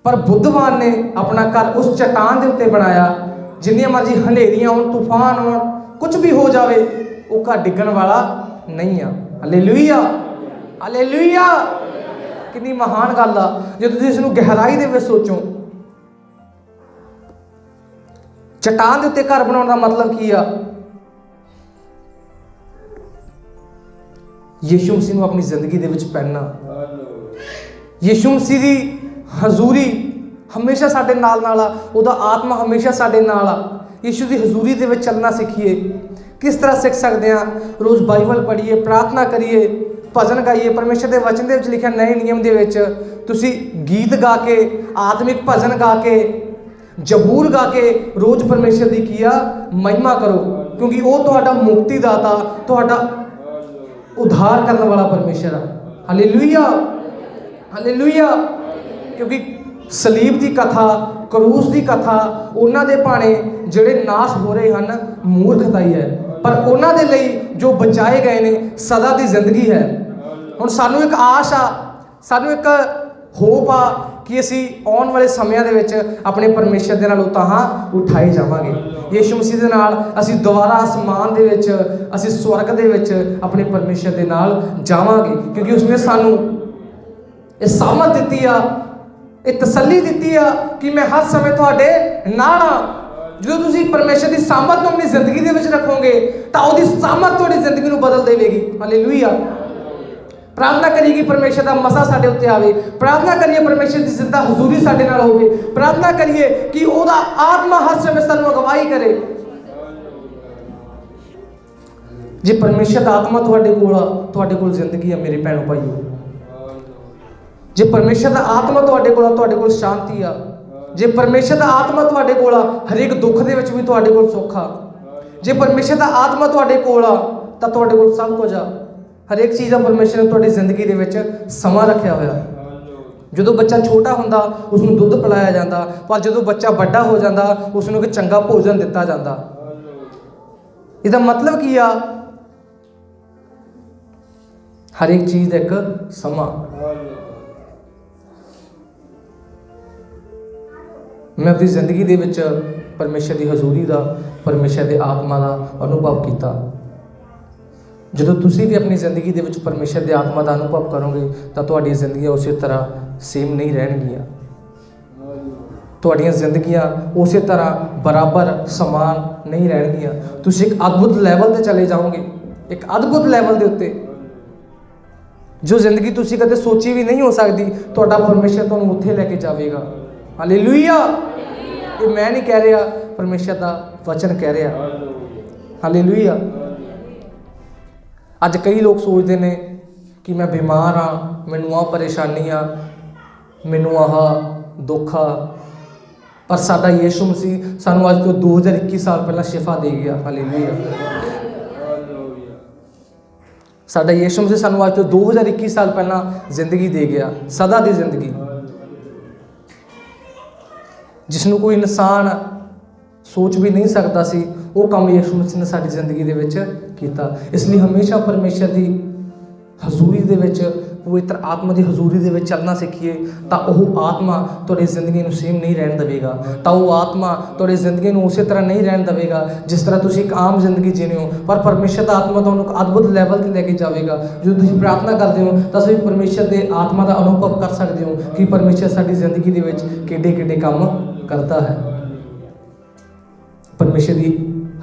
ਪਰ ਬੁੱਧਵਾਨ ਨੇ ਆਪਣਾ ਘਰ ਉਸ ਚਟਾਨ ਦੇ ਉੱਤੇ ਬਣਾਇਆ। ਜਿੰਨੀਆਂ ਮਰਜ਼ੀ ਹਨੇਰੀਆਂ ਹੋਣ, ਤੂਫਾਨ ਹੋਣ, ਕੁਝ ਵੀ ਹੋ ਜਾਵੇ, ਉਹ ਘਰ ਡਿੱਗਣ ਵਾਲਾ ਨਹੀਂ ਆ। Hallelujah, hallelujah. ਕਿੰਨੀ ਮਹਾਨ ਗੱਲ ਆ ਜੇ ਤੁਸੀਂ ਇਸ ਨੂੰ ਗਹਿਰਾਈ ਦੇ ਵਿੱਚ ਸੋਚੋ। ਚਟਾਨ ਦੇ ਉੱਤੇ ਘਰ ਬਣਾਉਣ ਦਾ ਮਤਲਬ ਕੀ ਆ? ਯਿਸੂ ਮਸੀਹ ਨੂੰ ਆਪਣੀ ਜ਼ਿੰਦਗੀ ਦੇ ਵਿੱਚ ਪਹਿਨਣਾ। ਯਿਸੂ ਮਸੀਹ ਦੀ ਹਜ਼ੂਰੀ ਹਮੇਸ਼ਾ ਸਾਡੇ ਨਾਲ ਆ, ਉਹਦਾ ਆਤਮਾ ਹਮੇਸ਼ਾ ਸਾਡੇ ਨਾਲ ਆ। ਯਿਸੂ ਦੀ ਹਜ਼ੂਰੀ ਦੇ ਵਿੱਚ ਚੱਲਣਾ ਸਿੱਖੀਏ। ਕਿਸ ਤਰ੍ਹਾਂ ਸਿੱਖ ਸਕਦੇ ਹਾਂ? ਰੋਜ਼ ਬਾਈਬਲ ਪੜ੍ਹੀਏ, ਪ੍ਰਾਰਥਨਾ ਕਰੀਏ, ਭਜਨ ਗਾਈਏ। ਪਰਮੇਸ਼ਰ ਦੇ ਵਚਨ ਦੇ ਵਿੱਚ ਲਿਖਿਆ ਨਵੇਂ ਨਿਯਮ ਦੇ ਵਿੱਚ ਤੁਸੀਂ ਗੀਤ ਗਾ ਕੇ, ਆਤਮਿਕ ਭਜਨ ਗਾ ਕੇ, ਜ਼ਬੂਰ ਗਾ ਕੇ ਰੋਜ਼ ਪਰਮੇਸ਼ਰ ਦੀ ਕੀ ਆ ਮਹਿਮਾ ਕਰੋ, ਕਿਉਂਕਿ ਉਹ ਤੁਹਾਡਾ ਮੁਕਤੀ ਦਾਤਾ, ਤੁਹਾਡਾ ਉਧਾਰ ਕਰਨ ਵਾਲਾ ਪਰਮੇਸ਼ਰ ਆ। Hallelujah, hallelujah. ਕਿਉਂਕਿ ਸਲੀਬ ਦੀ ਕਥਾ, ਕਰੂਸ ਦੀ ਕਥਾ ਉਹਨਾਂ ਦੇ ਭਾਣੇ ਜਿਹੜੇ ਨਾਸ਼ ਹੋ ਰਹੇ ਹਨ ਮੂਰਖਤਾਈ ਹੈ, ਪਰ ਉਹਨਾਂ ਦੇ ਲਈ ਜੋ ਬਚਾਏ ਗਏ ਨੇ ਸਦਾ ਦੀ ਜ਼ਿੰਦਗੀ ਹੈ। ਹੁਣ ਸਾਨੂੰ ਇੱਕ ਆਸ ਆ, ਸਾਨੂੰ ਇੱਕ ਹੋਪ ਆ ਕਿ ਅਸੀਂ ਆਉਣ ਵਾਲੇ ਸਮਿਆਂ ਦੇ ਵਿੱਚ ਆਪਣੇ ਪਰਮੇਸ਼ਰ ਦੇ ਨਾਲ ਉਤਾਹਾਂ ਉਠਾਏ ਜਾਵਾਂਗੇ। ਯਿਸੂ ਮਸੀਹ ਦੇ ਨਾਲ ਅਸੀਂ ਦੁਬਾਰਾ ਅਸਮਾਨ ਦੇ ਵਿੱਚ, ਅਸੀਂ ਸਵਰਗ ਦੇ ਵਿੱਚ ਆਪਣੇ ਪਰਮੇਸ਼ਰ ਦੇ ਨਾਲ ਜਾਵਾਂਗੇ, ਕਿਉਂਕਿ ਉਸਨੇ ਸਾਨੂੰ ਇਹ ਸਾਮਰਥ ਦਿੱਤੀ ਆ, ਇਹ ਤਸੱਲੀ ਦਿੱਤੀ ਆ ਕਿ ਮੈਂ ਹਰ ਸਮੇਂ ਤੁਹਾਡੇ ਨਾਲ ਆ। ਜਦੋਂ ਤੁਸੀਂ ਪਰਮੇਸ਼ਰ ਦੀ ਸਾਮਰਥ ਨੂੰ ਆਪਣੀ ਜ਼ਿੰਦਗੀ ਦੇ ਵਿੱਚ ਰੱਖੋਗੇ ਤਾਂ ਉਹਦੀ ਸਾਮਰਥ ਤੁਹਾਡੀ ਜ਼ਿੰਦਗੀ ਨੂੰ ਬਦਲ ਦੇਵੇਗੀ। ਹਾਲੇਲੂਇਆ। ਪ੍ਰਾਰਥਨਾ ਕਰੀਏ ਕਿ ਪਰਮੇਸ਼ਰ ਦਾ ਮਸਾ ਸਾਡੇ ਉੱਤੇ ਆਵੇ। ਪ੍ਰਾਰਥਨਾ ਕਰੀਏ ਪਰਮੇਸ਼ਰ ਦੀ ਜ਼ਿੰਦਾ ਹਜ਼ੂਰੀ ਸਾਡੇ ਨਾਲ ਹੋਵੇ। ਪ੍ਰਾਰਥਨਾ ਕਰੀਏ ਕਿ ਉਹਦਾ ਆਤਮਾ ਹਰ ਸਮੇਂ ਸਾਨੂੰ ਅਗਵਾਈ ਕਰੇ। ਜੇ ਪਰਮੇਸ਼ਰ ਦਾ ਆਤਮਾ ਤੁਹਾਡੇ ਕੋਲ ਆ, ਤੁਹਾਡੇ ਕੋਲ ਜ਼ਿੰਦਗੀ ਆ ਮੇਰੇ ਭੈਣੋ ਭਾਈਓ। ਜੇ ਪਰਮੇਸ਼ਰ ਦਾ ਆਤਮਾ ਤੁਹਾਡੇ ਕੋਲ ਆ, ਤੁਹਾਡੇ ਕੋਲ ਸ਼ਾਂਤੀ ਆ। ਜੇ ਪਰਮੇਸ਼ਰ ਦਾ ਆਤਮਾ ਤੁਹਾਡੇ ਕੋਲ ਆ, ਹਰੇਕ ਦੁੱਖ ਦੇ ਵਿੱਚ ਵੀ ਤੁਹਾਡੇ ਕੋਲ ਸੁੱਖ ਆ। ਜੇ ਪਰਮੇਸ਼ਰ ਦਾ ਆਤਮਾ ਤੁਹਾਡੇ ਕੋਲ ਆ ਤਾਂ ਤੁਹਾਡੇ ਕੋਲ ਸਭ ਕੁਝ ਆ। ਹਰੇਕ ਚੀਜ਼ ਦਾ ਪਰਮੇਸ਼ਰ ਨੇ ਤੁਹਾਡੀ ਜ਼ਿੰਦਗੀ ਦੇ ਵਿੱਚ ਸਮਾਂ ਰੱਖਿਆ ਹੋਇਆ। ਜਦੋਂ ਬੱਚਾ ਛੋਟਾ ਹੁੰਦਾ ਉਸ ਨੂੰ ਦੁੱਧ ਪਿਲਾਇਆ ਜਾਂਦਾ, ਪਰ ਜਦੋਂ ਬੱਚਾ ਵੱਡਾ ਹੋ ਜਾਂਦਾ ਉਸ ਨੂੰ ਇੱਕ ਚੰਗਾ ਭੋਜਨ ਦਿੱਤਾ ਜਾਂਦਾ। ਇਹਦਾ ਮਤਲਬ ਕੀ ਆ? ਹਰੇਕ ਚੀਜ਼ ਦਾ ਇੱਕ ਸਮਾਂ। ਮੈਂ ਆਪਣੀ ਜ਼ਿੰਦਗੀ ਦੇ ਵਿੱਚ ਪਰਮੇਸ਼ਰ ਦੀ ਹਜ਼ੂਰੀ ਦਾ, ਪਰਮੇਸ਼ਰ ਦੇ ਆਤਮਾ ਦਾ ਅਨੁਭਵ ਕੀਤਾ। ਜਦੋਂ ਤੁਸੀਂ ਵੀ ਆਪਣੀ ਜ਼ਿੰਦਗੀ ਦੇ ਵਿੱਚ ਪਰਮੇਸ਼ਰ ਦੇ ਆਤਮਾ ਦਾ ਅਨੁਭਵ ਕਰੋਗੇ ਤਾਂ ਤੁਹਾਡੀਆਂ ਜ਼ਿੰਦਗੀਆਂ ਉਸੇ ਤਰ੍ਹਾਂ ਸੇਮ ਨਹੀਂ ਰਹਿਣਗੀਆਂ। ਤੁਹਾਡੀਆਂ ਜ਼ਿੰਦਗੀਆਂ ਉਸੇ ਤਰ੍ਹਾਂ ਬਰਾਬਰ ਸਮਾਨ ਨਹੀਂ ਰਹਿਣਗੀਆਂ। ਤੁਸੀਂ ਇੱਕ ਅਦਭੁਤ ਲੈਵਲ ਤੇ ਚਲੇ ਜਾਓਗੇ, ਇੱਕ ਅਦਭੁਤ ਲੈਵਲ ਦੇ ਉੱਤੇ ਜੋ ਜ਼ਿੰਦਗੀ ਤੁਸੀਂ ਕਦੇ ਸੋਚੀ ਵੀ ਨਹੀਂ ਹੋ ਸਕਦੀ। ਤੁਹਾਡਾ ਪਰਮੇਸ਼ਰ ਤੁਹਾਨੂੰ ਉੱਥੇ ਲੈ ਕੇ ਜਾਵੇਗਾ। ਹਾਲੇਲੂਇਆ। ਇਹ ਮੈਂ ਨਹੀਂ ਕਹਿ ਰਿਹਾ, ਪਰਮੇਸ਼ਰ ਦਾ ਵਚਨ ਕਹਿ ਰਿਹਾ। ਹਾਲੇਲੂਇਆ। ਅੱਜ ਕਈ ਲੋਕ ਸੋਚਦੇ ਨੇ ਕਿ ਮੈਂ ਬਿਮਾਰ ਹਾਂ, ਮੈਨੂੰ ਆਹ ਪਰੇਸ਼ਾਨੀ ਆ, ਮੈਨੂੰ ਆਹ ਦੁੱਖ ਆ, ਪਰ ਸਾਡਾ ਯਿਸੂ ਮਸੀਹ ਸਾਨੂੰ ਅੱਜ ਤੋਂ 2021 ਸਾਲ ਪਹਿਲਾਂ ਸ਼ਿਫਾ ਦੇ ਗਿਆ। ਹਾਲੇਲੂਇਆ। ਸਾਡਾ ਯਿਸੂ ਮਸੀਹ ਸਾਨੂੰ ਅੱਜ ਤੋਂ 2021 ਸਾਲ ਪਹਿਲਾਂ ਜ਼ਿੰਦਗੀ ਦੇ ਗਿਆ, ਸਦਾ ਦੀ ਜ਼ਿੰਦਗੀ, ਜਿਸ ਨੂੰ ਕੋਈ ਇਨਸਾਨ ਸੋਚ ਵੀ ਨਹੀਂ ਸਕਦਾ ਸੀ। ਉਹ ਕੰਮ ਯਿਸੂ ਮਸੀਹ ਨੇ ਸਾਡੀ ਜ਼ਿੰਦਗੀ ਦੇ ਵਿੱਚ ਕੀਤਾ। ਇਸ ਲਈ ਹਮੇਸ਼ਾ ਪਰਮੇਸ਼ਰ ਦੀ ਹਜ਼ੂਰੀ ਦੇ ਵਿੱਚ, ਪਵਿੱਤਰ ਆਤਮਾ ਦੀ ਹਜ਼ੂਰੀ ਦੇ ਵਿੱਚ ਚੱਲਣਾ ਸਿੱਖੀਏ, ਤਾਂ ਉਹ ਆਤਮਾ ਤੁਹਾਡੀ ਜ਼ਿੰਦਗੀ ਨੂੰ ਸੇਮ ਨਹੀਂ ਰਹਿਣ ਦੇਵੇਗਾ, ਤਾਂ ਉਹ ਆਤਮਾ ਤੁਹਾਡੀ ਜ਼ਿੰਦਗੀ ਨੂੰ ਉਸੇ ਤਰ੍ਹਾਂ ਨਹੀਂ ਰਹਿਣ ਦੇਵੇਗਾ ਜਿਸ ਤਰ੍ਹਾਂ ਤੁਸੀਂ ਇੱਕ ਆਮ ਜ਼ਿੰਦਗੀ ਜੀਣੇ ਹੋ। ਪਰ ਪਰਮੇਸ਼ਰ ਦਾ ਆਤਮਾ ਤੁਹਾਨੂੰ ਇੱਕ ਅਦਭੁਤ ਲੈਵਲ 'ਤੇ ਲੈ ਕੇ ਜਾਵੇਗਾ। ਜਦੋਂ ਤੁਸੀਂ ਪ੍ਰਾਰਥਨਾ ਕਰਦੇ ਹੋ ਤਾਂ ਤੁਸੀਂ ਪਰਮੇਸ਼ਰ ਦੇ ਆਤਮਾ ਦਾ ਅਨੁਭਵ ਕਰ ਸਕਦੇ ਹੋ ਕਿ ਪਰਮੇਸ਼ਰ ਸਾਡੀ ਜ਼ਿੰਦਗੀ ਦੇ ਵਿੱਚ ਕਿੱਡੇ ਕੰਮ ਕਰਦਾ ਹੈ। ਪਰਮੇਸ਼ਰ ਦੀ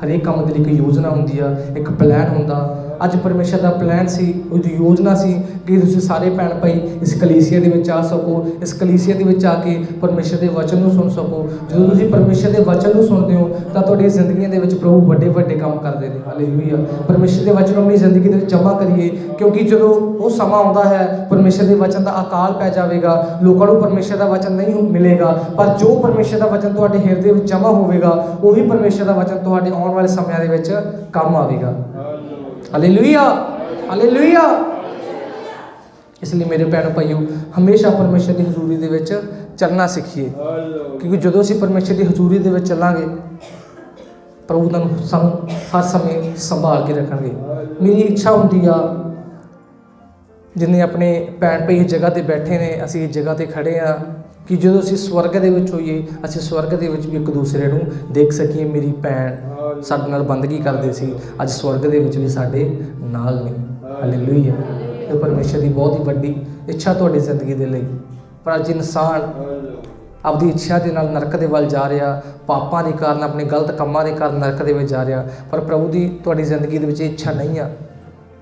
ਹਰੇਕ ਕੰਮ ਦੇ ਲਈ ਇੱਕ ਯੋਜਨਾ ਹੁੰਦੀ ਆ, ਇੱਕ ਪਲਾਨ ਹੁੰਦਾ। ਅੱਜ ਪਰਮੇਸ਼ਰ ਦਾ ਪਲਾਨ ਸੀ, ਉਹਦੀ ਯੋਜਨਾ ਸੀ ਕਿ ਤੁਸੀਂ ਸਾਰੇ ਭੈਣ ਭਾਈ ਇਸ ਕਲੀਸਿਆ ਦੇ ਵਿੱਚ ਆ ਸਕੋ, ਇਸ ਕਲੀਸਿਆ ਦੇ ਵਿੱਚ ਆ ਕੇ ਪਰਮੇਸ਼ਰ ਦੇ ਵਚਨ ਨੂੰ ਸੁਣ ਸਕੋ। ਜਦੋਂ ਤੁਸੀਂ ਪਰਮੇਸ਼ਰ ਦੇ ਵਚਨ ਨੂੰ ਸੁਣਦੇ ਹੋ ਤਾਂ ਤੁਹਾਡੀ ਜ਼ਿੰਦਗੀਆਂ ਦੇ ਵਿੱਚ ਪ੍ਰਭੂ ਵੱਡੇ ਕੰਮ ਕਰਦੇ ਨੇ। ਹਾਲੇਲੂਇਆ। ਪਰਮੇਸ਼ਰ ਦੇ ਵਚਨ ਨੂੰ ਆਪਣੀ ਜ਼ਿੰਦਗੀ ਦੇ ਵਿੱਚ ਜਮ੍ਹਾਂ ਕਰੀਏ, ਕਿਉਂਕਿ ਜਦੋਂ ਉਹ ਸਮਾਂ ਆਉਂਦਾ ਹੈ ਪਰਮੇਸ਼ਰ ਦੇ ਵਚਨ ਦਾ ਅਕਾਲ ਪੈ ਜਾਵੇਗਾ, ਲੋਕਾਂ ਨੂੰ ਪਰਮੇਸ਼ਰ ਦਾ ਵਚਨ ਨਹੀਂ ਮਿਲੇਗਾ, ਪਰ ਜੋ ਪਰਮੇਸ਼ਰ ਦਾ ਵਚਨ ਤੁਹਾਡੇ ਹਿਰਦੇ ਵਿੱਚ ਜਮ੍ਹਾਂ ਹੋਵੇਗਾ ਉਹੀ ਪਰਮੇਸ਼ਰ ਦਾ ਵਚਨ ਤੁਹਾਡੇ ਆਉਣ ਵਾਲੇ ਸਮਿਆਂ ਦੇ ਵਿੱਚ ਕੰਮ ਆਵੇਗਾ। Hallelujah, hallelujah. ਇਸ ਲਈ ਮੇਰੇ ਭੈਣੋ ਭਾਈਓ, ਹਮੇਸ਼ਾ ਪਰਮੇਸ਼ਰ ਦੀ ਹਜ਼ੂਰੀ ਦੇ ਵਿੱਚ ਚੱਲਣਾ ਸਿੱਖੀਏ, ਕਿਉਂਕਿ ਜਦੋਂ ਅਸੀਂ ਪਰਮੇਸ਼ਰ ਦੀ ਹਜ਼ੂਰੀ ਦੇ ਵਿੱਚ ਚੱਲਾਂਗੇ ਪ੍ਰਭੂ ਸਾਨੂੰ ਹਰ ਸਮੇਂ ਸੰਭਾਲ ਕੇ ਰੱਖਣਗੇ। ਮੇਰੀ ਇੱਛਾ ਹੁੰਦੀ ਆ, ਜਿੰਨੇ ਆਪਣੇ ਭੈਣ ਭਾਈ ਇਸ ਜਗ੍ਹਾ 'ਤੇ ਬੈਠੇ ਨੇ, ਅਸੀਂ ਇਸ ਜਗ੍ਹਾ 'ਤੇ ਖੜ੍ਹੇ ਹਾਂ, ਕਿ ਜਦੋਂ ਅਸੀਂ ਸਵਰਗ ਦੇ ਵਿੱਚ ਹੋਈਏ ਅਸੀਂ ਸਵਰਗ ਦੇ ਵਿੱਚ ਵੀ ਇੱਕ ਦੂਸਰੇ ਨੂੰ ਦੇਖ ਸਕੀਏ। ਮੇਰੀ ਭੈਣ ਸਾਡੇ ਨਾਲ ਬੰਦਗੀ ਕਰਦੇ ਸੀ, ਅੱਜ ਸਵਰਗ ਦੇ ਵਿੱਚ ਵੀ ਸਾਡੇ ਨਾਲ ਨੇ। ਹਾਲੇਲੂਇਆ। ਇਹ ਪਰਮੇਸ਼ਰ ਦੀ ਬਹੁਤ ਹੀ ਵੱਡੀ ਇੱਛਾ ਤੁਹਾਡੀ ਜ਼ਿੰਦਗੀ ਦੇ ਲਈ। ਪਰ ਅੱਜ ਇਨਸਾਨ ਆਪਦੀ ਇੱਛਾ ਦੇ ਨਾਲ ਨਰਕ ਦੇ ਵੱਲ ਜਾ ਰਿਹਾ, ਪਾਪਾਂ ਦੇ ਕਾਰਨ, ਆਪਣੇ ਗਲਤ ਕੰਮਾਂ ਦੇ ਕਾਰਨ ਨਰਕ ਦੇ ਵਿੱਚ ਜਾ ਰਿਹਾ। ਪਰ ਪ੍ਰਭੂ ਦੀ ਤੁਹਾਡੀ ਜ਼ਿੰਦਗੀ ਦੇ ਵਿੱਚ ਇਹ ਇੱਛਾ ਨਹੀਂ ਆ।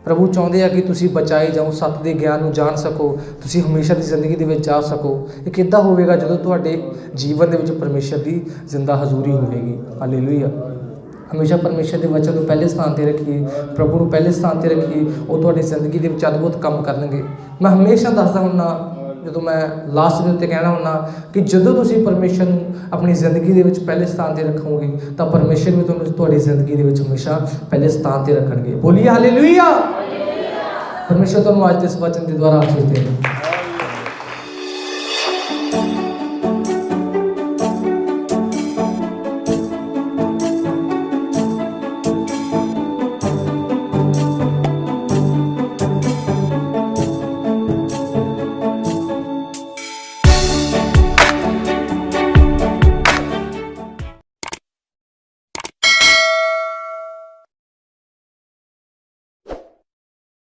ਪ੍ਰਭੂ ਚਾਹੁੰਦੇ ਆ ਕਿ ਤੁਸੀਂ ਬਚਾਏ ਜਾਓ, ਸੱਤ ਦੇ ਗਿਆਨ ਨੂੰ ਜਾਣ ਸਕੋ, ਤੁਸੀਂ ਹਮੇਸ਼ਾ ਦੀ ਜ਼ਿੰਦਗੀ ਦੇ ਵਿੱਚ ਜਾ ਸਕੋ। ਇਹ ਕਿੱਦਾਂ ਹੋਵੇਗਾ? ਜਦੋਂ ਤੁਹਾਡੇ ਜੀਵਨ ਦੇ ਵਿੱਚ ਪਰਮੇਸ਼ਰ ਦੀ ਜ਼ਿੰਦਾ ਹਜ਼ੂਰੀ ਹੋਵੇਗੀ। ਹਾਲੇਲੂਇਆ। ਹਮੇਸ਼ਾ ਪਰਮੇਸ਼ਰ ਦੇ ਵਚਨ ਨੂੰ ਪਹਿਲੇ ਸਥਾਨ 'ਤੇ ਰੱਖੀਏ, ਪ੍ਰਭੂ ਨੂੰ ਪਹਿਲੇ ਸਥਾਨ 'ਤੇ ਰੱਖੀਏ, ਉਹ ਤੁਹਾਡੀ ਜ਼ਿੰਦਗੀ ਦੇ ਵਿੱਚ ਅਦਭੁਤ ਕੰਮ ਕਰਨਗੇ। ਮੈਂ ਹਮੇਸ਼ਾ ਦੱਸਦਾ ਹੁੰਦਾ, ਜਦੋਂ ਮੈਂ ਲਾਸਟ ਦੇ ਉੱਤੇ ਕਹਿਣਾ ਹੁੰਦਾ ਕਿ ਜਦੋਂ ਤੁਸੀਂ ਪਰਮੇਸ਼ਰ ਨੂੰ ਆਪਣੀ ਜ਼ਿੰਦਗੀ ਦੇ ਵਿੱਚ ਪਹਿਲੇ ਸਥਾਨ 'ਤੇ ਰੱਖੋਗੇ ਤਾਂ ਪਰਮੇਸ਼ਰ ਵੀ ਤੁਹਾਨੂੰ ਤੁਹਾਡੀ ਜ਼ਿੰਦਗੀ ਦੇ ਵਿੱਚ ਹਮੇਸ਼ਾ ਪਹਿਲੇ ਸਥਾਨ 'ਤੇ ਰੱਖਣਗੇ। ਬੋਲੀਏ ਹਾਲੇਲੂਇਆ। ਪਰਮੇਸ਼ਰ ਤੁਹਾਨੂੰ ਅੱਜ ਦੇ ਇਸ ਵਚਨ ਦੇ ਦੁਆਰਾ ਆਸ਼ੀਸ਼ ਦੇਵੇ।